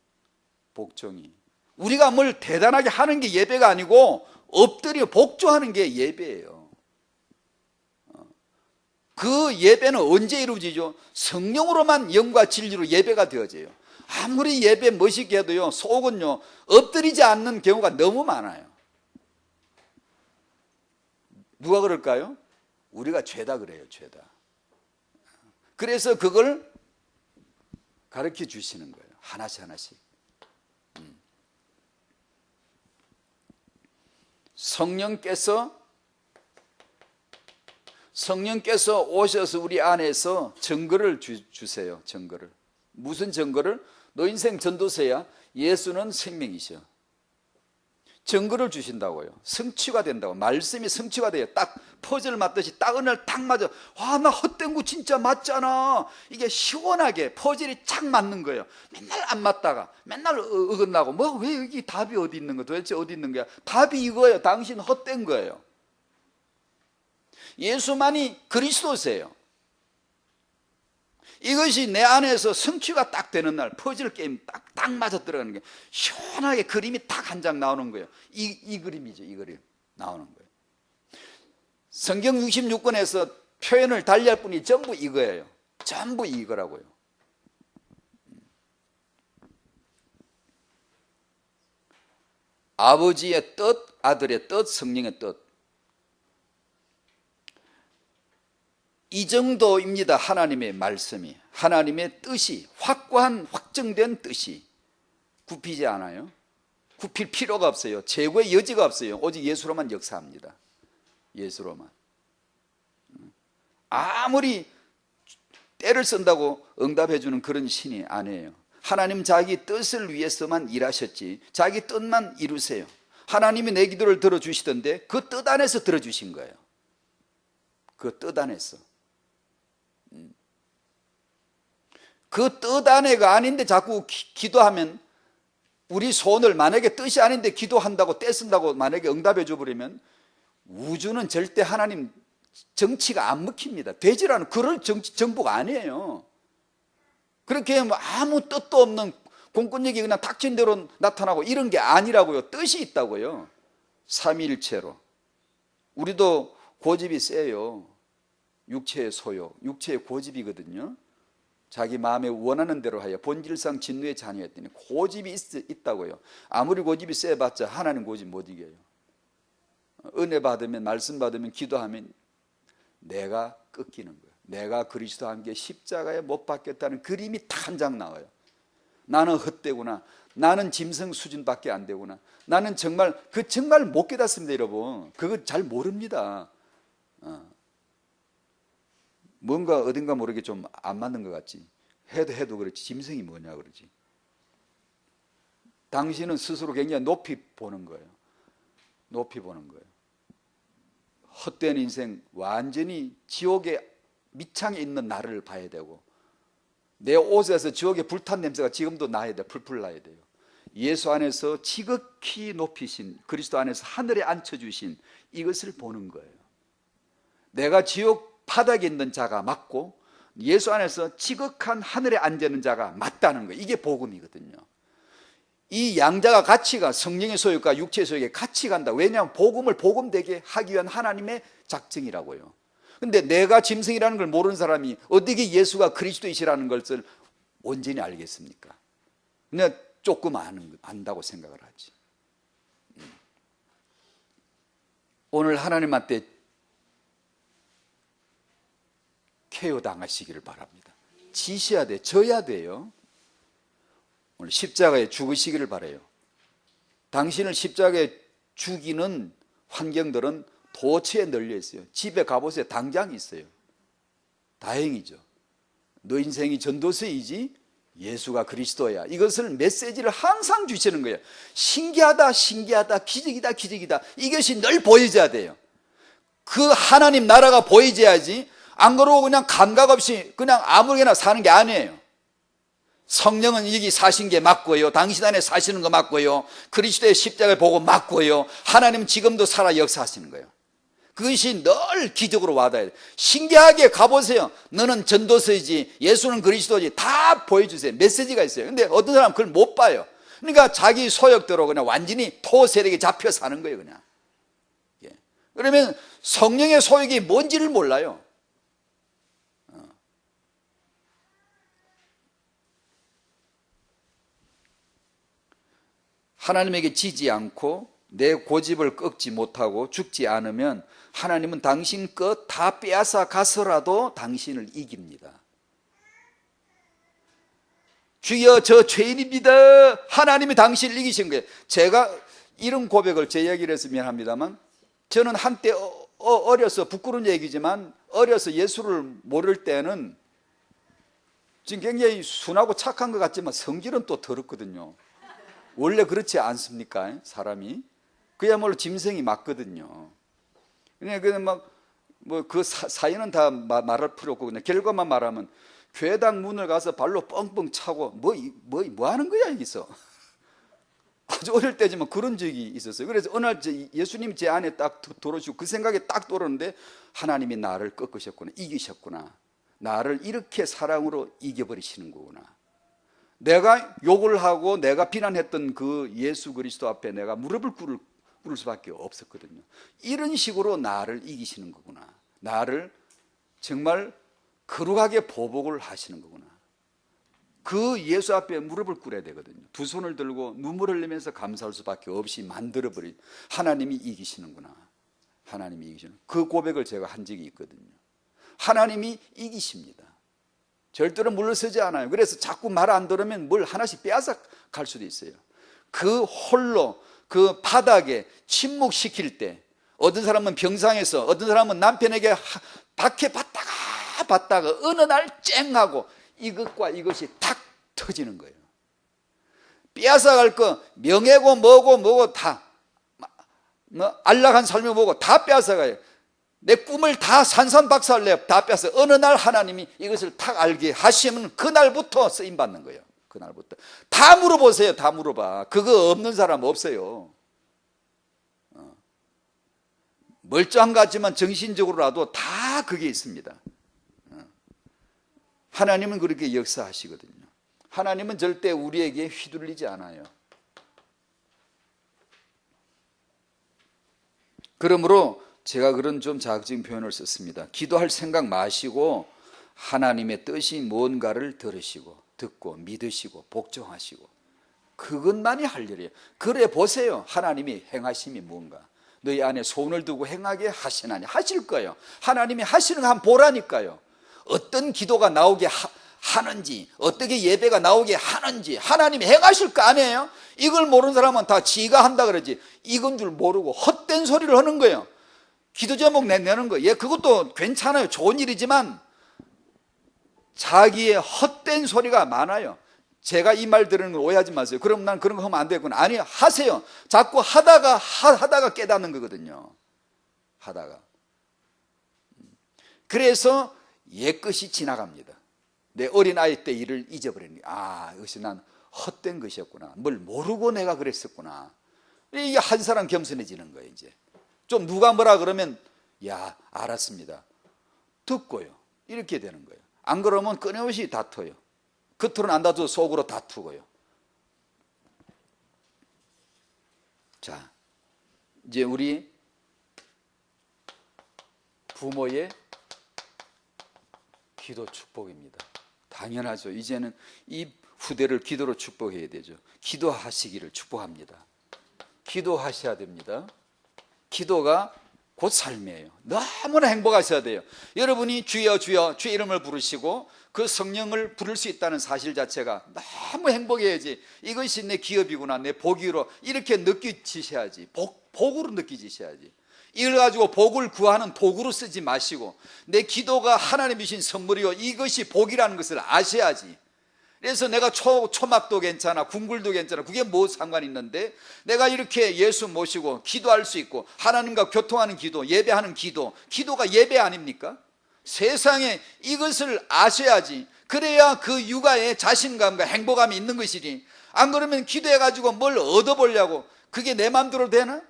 복종이. 우리가 뭘 대단하게 하는 게 예배가 아니고 엎드려 복종하는 게 예배예요. 그 예배는 언제 이루어지죠? 성령으로만 영과 진리로 예배가 되어져요. 아무리 예배 멋있게 해도요, 속은요 엎드리지 않는 경우가 너무 많아요. 누가 그럴까요? 우리가 죄다 그래요. 죄다. 그래서 그걸 가르쳐 주시는 거예요. 하나씩 하나씩. 성령께서 오셔서 우리 안에서 증거를 주세요. 증거를. 무슨 증거를? 너 인생 전도서야. 예수는 생명이셔. 증거를 주신다고요. 성취가 된다고. 말씀이 성취가 돼요. 딱 퍼즐 맞듯이 딱 은을 딱 맞아. 와, 나 헛된 거 진짜 맞잖아. 이게 시원하게 퍼즐이 착 맞는 거예요. 맨날 안 맞다가 맨날 어긋나고 뭐 왜 여기 답이 어디 있는 거 도대체 어디 있는 거야? 답이 이거예요. 당신 헛된 거예요. 예수만이 그리스도세요. 이것이 내 안에서 성취가 딱 되는 날 퍼즐 게임 딱 맞아 들어가는 게 시원하게 그림이 딱 한 장 나오는 거예요. 이 그림이죠. 이 그림 나오는 거예요. 성경 66권에서 표현을 달리할 뿐이 전부 이거예요. 전부 이거라고요. 아버지의 뜻, 아들의 뜻, 성령의 뜻. 이 정도입니다. 하나님의 말씀이. 하나님의 뜻이, 확고한 확정된 뜻이 굽히지 않아요. 굽힐 필요가 없어요. 제고의 여지가 없어요. 오직 예수로만 역사합니다. 예수로만. 아무리 때를 쓴다고 응답해 주는 그런 신이 아니에요. 하나님 자기 뜻을 위해서만 일하셨지 자기 뜻만 이루세요. 하나님이 내 기도를 들어주시던데 그 뜻 안에서 들어주신 거예요. 그 뜻 안에서. 그 뜻 안에가 아닌데 자꾸 기도하면 우리 손을 만약에 뜻이 아닌데 기도한다고 떼쓴다고 만약에 응답해 줘버리면 우주는 절대 하나님 정치가 안 먹힙니다. 되질 않은 그런 정부가 아니에요. 그렇게 뭐 아무 뜻도 없는 공권력이 그냥 닥친 대로 나타나고 이런 게 아니라고요. 뜻이 있다고요. 삼위일체로. 우리도 고집이 세요. 육체의 소욕, 육체의 고집이거든요. 자기 마음에 원하는 대로 하여 본질상 진노의 자녀였더니 고집이 있다고요. 아무리 고집이 세봤자 하나님 고집 못 이겨요. 은혜 받으면 말씀 받으면 기도하면 내가 꺾이는 거예요. 내가 그리스도와 함께 십자가에 못 박혔다는 그림이 딱 한 장 나와요. 나는 헛되구나. 나는 짐승 수준밖에 안 되구나. 나는 정말 못 깨닫습니다, 여러분. 그거 잘 모릅니다. 뭔가 어딘가 모르게 좀 안 맞는 것 같지. 해도 그렇지. 짐승이 뭐냐 그러지. 당신은 스스로 굉장히 높이 보는 거예요. 높이 보는 거예요. 헛된 인생, 완전히 지옥의 밑창에 있는 나를 봐야 되고 내 옷에서 지옥의 불탄 냄새가 지금도 나야 돼. 풀풀 나야 돼요. 예수 안에서 지극히 높이신 그리스도 안에서 하늘에 앉혀주신 이것을 보는 거예요. 내가 지옥 바닥에 있는 자가 맞고 예수 안에서 지극한 하늘에 앉아 있는 자가 맞다는 거예요. 이게 복음이거든요. 이 양자가 같이 가. 성령의 소욕과 육체의 소욕에 같이 간다. 왜냐하면 복음을 복음되게 하기 위한 하나님의 작정이라고요. 근데 내가 짐승이라는 걸 모르는 사람이 어떻게 예수가 그리스도이시라는 것을 온전히 알겠습니까? 그냥 조금 안다고 생각을 하지. 오늘 하나님한테 케어 당하시기를 바랍니다. 지셔야 돼, 져야 돼요. 오늘 십자가에 죽으시기를 바라요. 당신을 십자가에 죽이는 환경들은 도처에 널려 있어요. 집에 가보세요. 당장 있어요. 다행이죠. 너 인생이 전도서이지 예수가 그리스도야. 이것을 메시지를 항상 주시는 거예요. 신기하다, 신기하다, 기적이다, 기적이다. 이것이 늘 보여져야 돼요. 그 하나님 나라가 보여져야지. 안 그러고 그냥 감각 없이 그냥 아무렇게나 사는 게 아니에요. 성령은 여기 사신 게 맞고요. 당신 안에 사시는 거 맞고요. 그리스도의 십자가를 보고 맞고요. 하나님은 지금도 살아 역사하시는 거예요. 그것이 늘 기적으로 와닿아야 돼요. 신기하게 가보세요. 너는 전도서이지 예수는 그리스도지 다 보여주세요. 메시지가 있어요. 근데 어떤 사람은 그걸 못 봐요. 그러니까 자기 소욕대로 그냥 완전히 토세력에 잡혀 사는 거예요. 그냥. 그러면 성령의 소욕이 뭔지를 몰라요. 하나님에게 지지 않고 내 고집을 꺾지 못하고 죽지 않으면 하나님은 당신 것 다 빼앗아 가서라도 당신을 이깁니다. 주여 저 죄인입니다. 하나님이 당신을 이기신 거예요. 제가 이런 고백을 제 이야기를 해서 미안합니다만 저는 한때 어려서 부끄러운 얘기지만 어려서 예수를 모를 때는 지금 굉장히 순하고 착한 것 같지만 성질은 또 더럽거든요. 원래 그렇지 않습니까? 사람이 그야말로 짐승이 맞거든요. 그냥 막그 사이는 다 말할 필요 없고 그냥 결과만 말하면 교회당 문을 가서 발로 뻥뻥 차고 뭐 하는 거야 여기서. 아주 어릴 때지만 그런 적이 있었어요. 그래서 어느 날 예수님이 제 안에 딱 들어오시고 그 생각이 딱 들었는데 하나님이 나를 꺾으셨구나, 이기셨구나. 나를 이렇게 사랑으로 이겨버리시는 거구나. 내가 욕을 하고 내가 비난했던 그 예수 그리스도 앞에 내가 무릎을 꿇을 수밖에 없었거든요. 이런 식으로 나를 이기시는 거구나. 나를 정말 거룩하게 보복을 하시는 거구나. 그 예수 앞에 무릎을 꿇어야 되거든요. 두 손을 들고 눈물 흘리면서 감사할 수밖에 없이 만들어버린 하나님이 이기시는구나. 하나님이 이기시는 그 고백을 제가 한 적이 있거든요. 하나님이 이기십니다. 절대로 물러서지 않아요. 그래서 자꾸 말 안 들으면 뭘 하나씩 빼앗아 갈 수도 있어요. 그 홀로 그 바닥에 침묵시킬 때 어떤 사람은 병상에서 어떤 사람은 남편에게 박해 받다가 어느 날 쨍하고 이것과 이것이 탁 터지는 거예요. 빼앗아 갈 거 명예고 뭐고 다 안락한 삶을 보고 다 빼앗아 가요. 내 꿈을 다 산산박살내 다 빼앗아 어느 날 하나님이 이것을 탁 알게 하시면 그날부터 쓰임받는 거예요. 그날부터 다 물어보세요. 다 물어봐. 그거 없는 사람 없어요. 멀쩡한 것 같지만 정신적으로라도 다 그게 있습니다. 하나님은 그렇게 역사하시거든요. 하나님은 절대 우리에게 휘둘리지 않아요. 그러므로 제가 그런 좀 자극적인 표현을 썼습니다. 기도할 생각 마시고 하나님의 뜻이 뭔가를 들으시고 듣고 믿으시고 복종하시고 그것만이 할 일이에요. 그래 보세요. 하나님이 행하심이 뭔가. 너희 안에 손을 두고 행하게 하시나니 하실 거예요. 하나님이 하시는 거 한번 보라니까요. 어떤 기도가 나오게 하는지 어떻게 예배가 나오게 하는지 하나님이 행하실 거 아니에요. 이걸 모르는 사람은 다 지가 한다 그러지 이건 줄 모르고 헛된 소리를 하는 거예요. 기도 제목 내는 거, 예, 그것도 괜찮아요. 좋은 일이지만 자기의 헛된 소리가 많아요. 제가 이 말 들으는 걸 오해하지 마세요. 그럼 난 그런 거 하면 안 되겠구나. 아니, 하세요. 자꾸 하다가 깨닫는 거거든요. 하다가. 그래서 옛것이 지나갑니다. 내 어린아이 때 일을 잊어버리는 거예요. 아, 이것이 난 헛된 것이었구나. 뭘 모르고 내가 그랬었구나. 이게 한 사람 겸손해지는 거예요, 이제. 좀 누가 뭐라 그러면 야 알았습니다 듣고요 이렇게 되는 거예요. 안 그러면 끊임없이 다퉈요. 겉으로는 안 다투고 속으로 다투고요. 자 이제 우리 부모의 기도 축복입니다. 당연하죠. 이제는 이 후대를 기도로 축복해야 되죠. 기도하시기를 축복합니다. 기도하셔야 됩니다. 기도가 곧 삶이에요. 너무나 행복하셔야 돼요. 여러분이 주여 주여 주의 이름을 부르시고 그 성령을 부를 수 있다는 사실 자체가 너무 행복해야지. 이것이 내 기업이구나 내 복이로 이렇게 느끼시셔야지. 복으로 느끼시셔야지. 이걸 가지고 복을 구하는 도구로 쓰지 마시고 내 기도가 하나님이 주신 선물이요 이것이 복이라는 것을 아셔야지. 그래서 내가 초막도 괜찮아, 궁굴도 괜찮아, 그게 뭐 상관이 있는데, 내가 이렇게 예수 모시고 기도할 수 있고 하나님과 교통하는 기도, 예배하는 기도가 예배 아닙니까? 세상에 이것을 아셔야지. 그래야 그 육아에 자신감과 행복감이 있는 것이니, 안 그러면 기도해가지고 뭘 얻어보려고, 그게 내 마음대로 되나?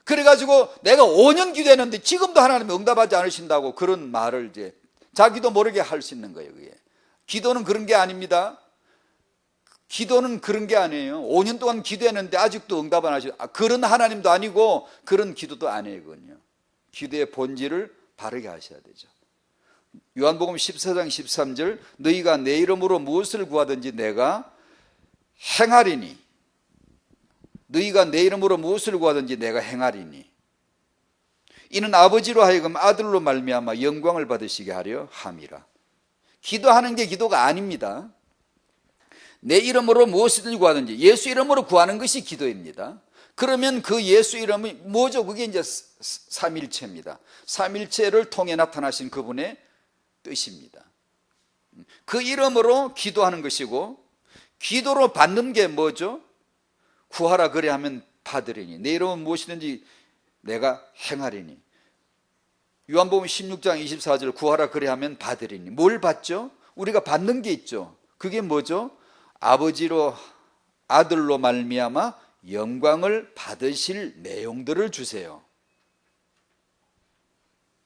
그래가지고 내가 5년 기도했는데 지금도 하나님이 응답하지 않으신다고 그런 말을 이제 자기도 모르게 할 수 있는 거예요. 그게 기도는 그런 게 아닙니다. 기도는 그런 게 아니에요. 5년 동안 기도했는데 아직도 응답 안 하시고, 그런 하나님도 아니고 그런 기도도 아니거든요. 기도의 본질을 바르게 하셔야 되죠. 요한복음 14장 13절, 너희가 내 이름으로 무엇을 구하든지 내가 행하리니, 너희가 내 이름으로 무엇을 구하든지 내가 행하리니, 이는 아버지로 하여금 아들로 말미암아 영광을 받으시게 하려 함이라. 기도하는 게 기도가 아닙니다. 내 이름으로 무엇이든지 구하든지, 예수 이름으로 구하는 것이 기도입니다. 그러면 그 예수 이름이 뭐죠? 그게 이제 삼일체입니다. 삼일체를 통해 나타나신 그분의 뜻입니다. 그 이름으로 기도하는 것이고, 기도로 받는 게 뭐죠? 구하라 그래 하면 받으리니, 내 이름은 무엇이든지 내가 행하리니. 요한복음 16장 24절, 구하라 그래 하면 받으리니. 뭘 받죠? 우리가 받는 게 있죠. 그게 뭐죠? 아버지로 아들로 말미암아 영광을 받으실 내용들을 주세요.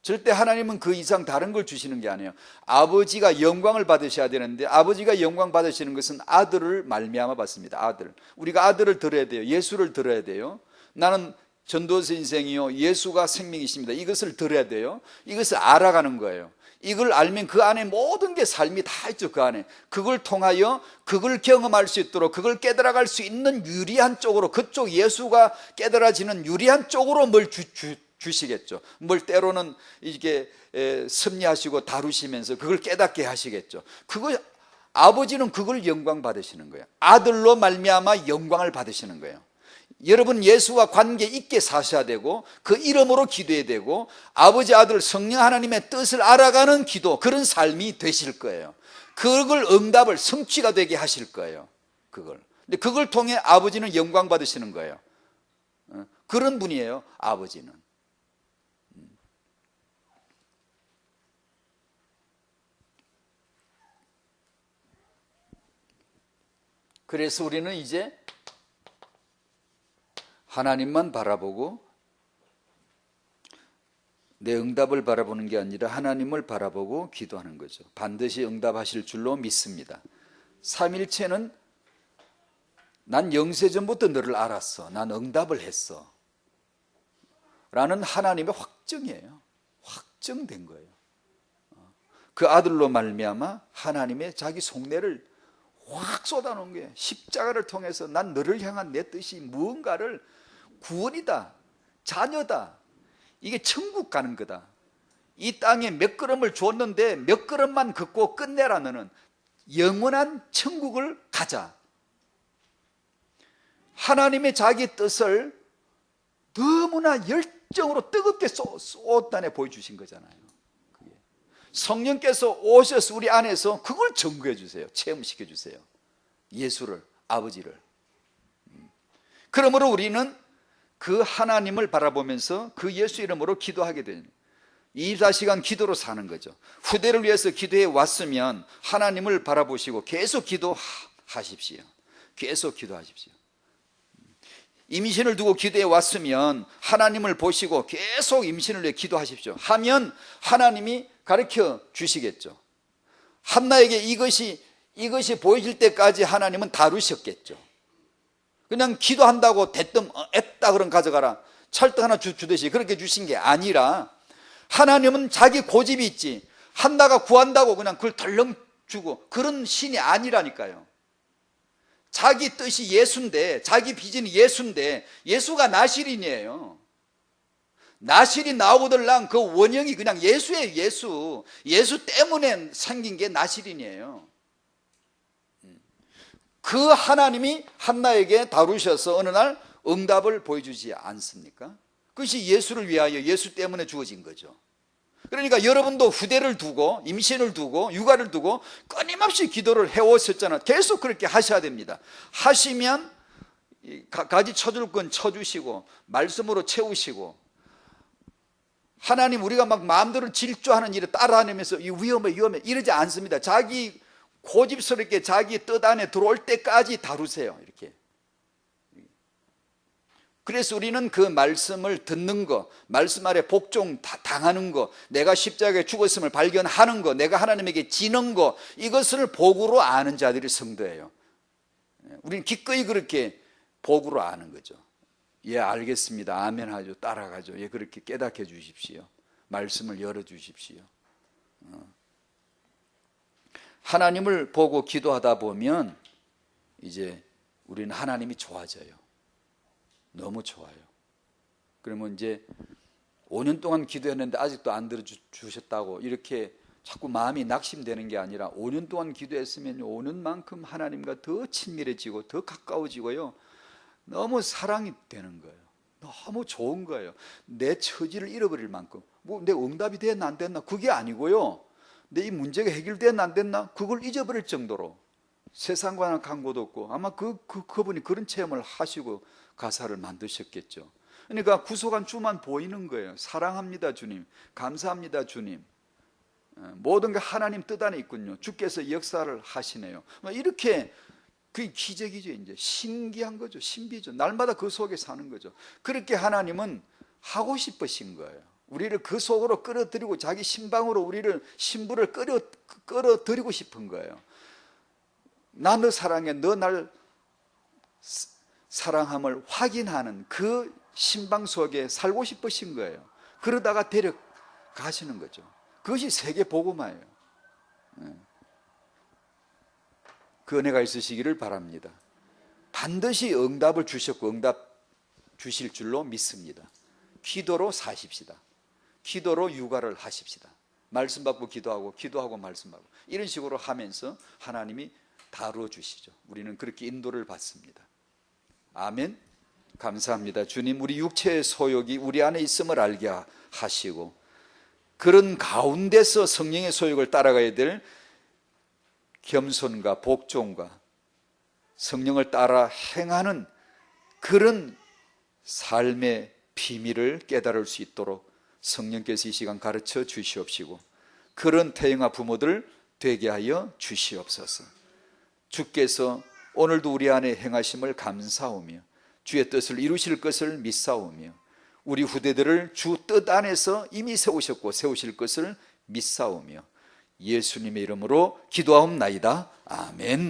절대 하나님은 그 이상 다른 걸 주시는 게 아니에요. 아버지가 영광을 받으셔야 되는데, 아버지가 영광 받으시는 것은 아들을 말미암아 받습니다. 아들. 우리가 아들을 들어야 돼요. 예수를 들어야 돼요. 나는 전도서 인생이요 예수가 생명이십니다. 이것을 들어야 돼요. 이것을 알아가는 거예요. 이걸 알면 그 안에 모든 게 삶이 다 있죠. 그 안에 그걸 통하여 그걸 경험할 수 있도록, 그걸 깨달아갈 수 있는 유리한 쪽으로, 그쪽 예수가 깨달아지는 유리한 쪽으로 뭘 주시겠죠. 뭘 때로는 이게 섭리하시고 다루시면서 그걸 깨닫게 하시겠죠. 그거 아버지는 그걸 영광 받으시는 거예요. 아들로 말미암아 영광을 받으시는 거예요. 여러분 예수와 관계 있게 사셔야 되고, 그 이름으로 기도해야 되고, 아버지 아들 성령 하나님의 뜻을 알아가는 기도, 그런 삶이 되실 거예요. 그걸 응답을 성취가 되게 하실 거예요. 근데 그걸 통해 아버지는 영광 받으시는 거예요. 그런 분이에요, 아버지는. 그래서 우리는 이제 하나님만 바라보고, 내 응답을 바라보는 게 아니라 하나님을 바라보고 기도하는 거죠. 반드시 응답하실 줄로 믿습니다. 삼일체는 난 영세전부터 너를 알았어, 난 응답을 했어 라는 하나님의 확정이에요. 확정된 거예요. 그 아들로 말미암아 하나님의 자기 속내를 확 쏟아놓은 거예요. 십자가를 통해서 난 너를 향한 내 뜻이 무언가를, 구원이다, 자녀다, 이게 천국 가는 거다, 이 땅에 몇 걸음을 줬는데 몇 걸음만 걷고 끝내라, 너는 영원한 천국을 가자. 하나님의 자기 뜻을 너무나 열정으로 뜨겁게 쏟아내 보여주신 거잖아요. 성령께서 오셔서 우리 안에서 그걸 전구해 주세요. 체험시켜 주세요. 예수를, 아버지를. 그러므로 우리는 그 하나님을 바라보면서 그 예수 이름으로 기도하게 되는, 24시간 기도로 사는 거죠. 후대를 위해서 기도해 왔으면 하나님을 바라보시고 계속 기도하십시오. 계속 기도하십시오. 임신을 두고 기도해 왔으면 하나님을 보시고 계속 임신을 위해 기도하십시오. 하면 하나님이 가르쳐 주시겠죠. 한나에게 이것이 보여질 때까지 하나님은 다루셨겠죠. 그냥 기도한다고 대뜸 앱다 그럼 가져가라, 찰떡 하나 주듯이 그렇게 주신 게 아니라, 하나님은 자기 고집이 있지, 한나가 구한다고 그냥 그걸 덜렁 주고 그런 신이 아니라니까요. 자기 뜻이 예수인데, 자기 비전이 예수인데, 예수가 나실인이에요. 나실이 나오더랑 그 원형이 그냥 예수예요. 예수 때문에 생긴 게 나실인이에요. 그 하나님이 한나에게 다루셔서 어느 날 응답을 보여주지 않습니까? 그것이 예수를 위하여 예수 때문에 주어진 거죠. 그러니까 여러분도 후대를 두고 임신을 두고 육아를 두고 끊임없이 기도를 해오셨잖아요. 계속 그렇게 하셔야 됩니다. 하시면 가지 쳐줄 건 쳐주시고 말씀으로 채우시고, 하나님 우리가 막 마음대로 질주하는 일을 따라다니면서 이 위험해 이러지 않습니다. 자기 고집스럽게 자기 뜻 안에 들어올 때까지 다루세요. 이렇게. 그래서 우리는 그 말씀을 듣는 거, 말씀 아래 복종 당하는 거, 내가 십자가에 죽었음을 발견하는 거, 내가 하나님에게 지는 거, 이것을 복으로 아는 자들이 성도예요. 우리는 기꺼이 그렇게 복으로 아는 거죠. 예, 알겠습니다. 아멘 하죠. 따라가죠. 예, 그렇게 깨닫게 해 주십시오. 말씀을 열어 주십시오. 하나님을 보고 기도하다 보면 이제 우리는 하나님이 좋아져요. 너무 좋아요. 그러면 이제 5년 동안 기도했는데 아직도 안 들어주셨다고 이렇게 자꾸 마음이 낙심되는 게 아니라, 5년 동안 기도했으면 5년만큼 하나님과 더 친밀해지고 더 가까워지고요, 너무 사랑이 되는 거예요. 너무 좋은 거예요. 내 처지를 잃어버릴 만큼, 뭐 내 응답이 됐나 안 됐나 그게 아니고요, 내 이 문제가 해결됐나 안 됐나 그걸 잊어버릴 정도로 세상과는 간고도 없고, 아마 그분이 그런 체험을 하시고 가사를 만드셨겠죠. 그러니까 구속한 주만 보이는 거예요. 사랑합니다 주님, 감사합니다 주님, 모든 게 하나님 뜻 안에 있군요, 주께서 역사를 하시네요. 이렇게 그게 기적이죠. 이제 신기한 거죠. 신비죠. 날마다 그 속에 사는 거죠. 그렇게 하나님은 하고 싶으신 거예요. 우리를 그 속으로 끌어들이고 자기 신방으로 우리를 신부를 끌어들이고 싶은 거예요. 나 너 사랑해, 너 날 사랑함을 확인하는 그 신방 속에 살고 싶으신 거예요. 그러다가 데려가시는 거죠. 그것이 세계 복음화예요. 그 은혜가 있으시기를 바랍니다. 반드시 응답을 주셨고 응답 주실 줄로 믿습니다. 기도로 사십시다. 기도로 육아를 하십시다. 말씀 받고 기도하고 말씀 받고, 이런 식으로 하면서 하나님이 다루어 주시죠. 우리는 그렇게 인도를 받습니다. 아멘. 감사합니다. 주님, 우리 육체의 소욕이 우리 안에 있음을 알게 하시고, 그런 가운데서 성령의 소욕을 따라가야 될 겸손과 복종과 성령을 따라 행하는 그런 삶의 비밀을 깨달을 수 있도록 성령께서 이 시간 가르쳐 주시옵시고, 그런 태영아 부모들 되게 하여 주시옵소서. 주께서 오늘도 우리 안에 행하심을 감사하며 주의 뜻을 이루실 것을 믿사오며, 우리 후대들을 주 뜻 안에서 이미 세우셨고 세우실 것을 믿사오며, 예수님의 이름으로 기도하옵나이다. 아멘.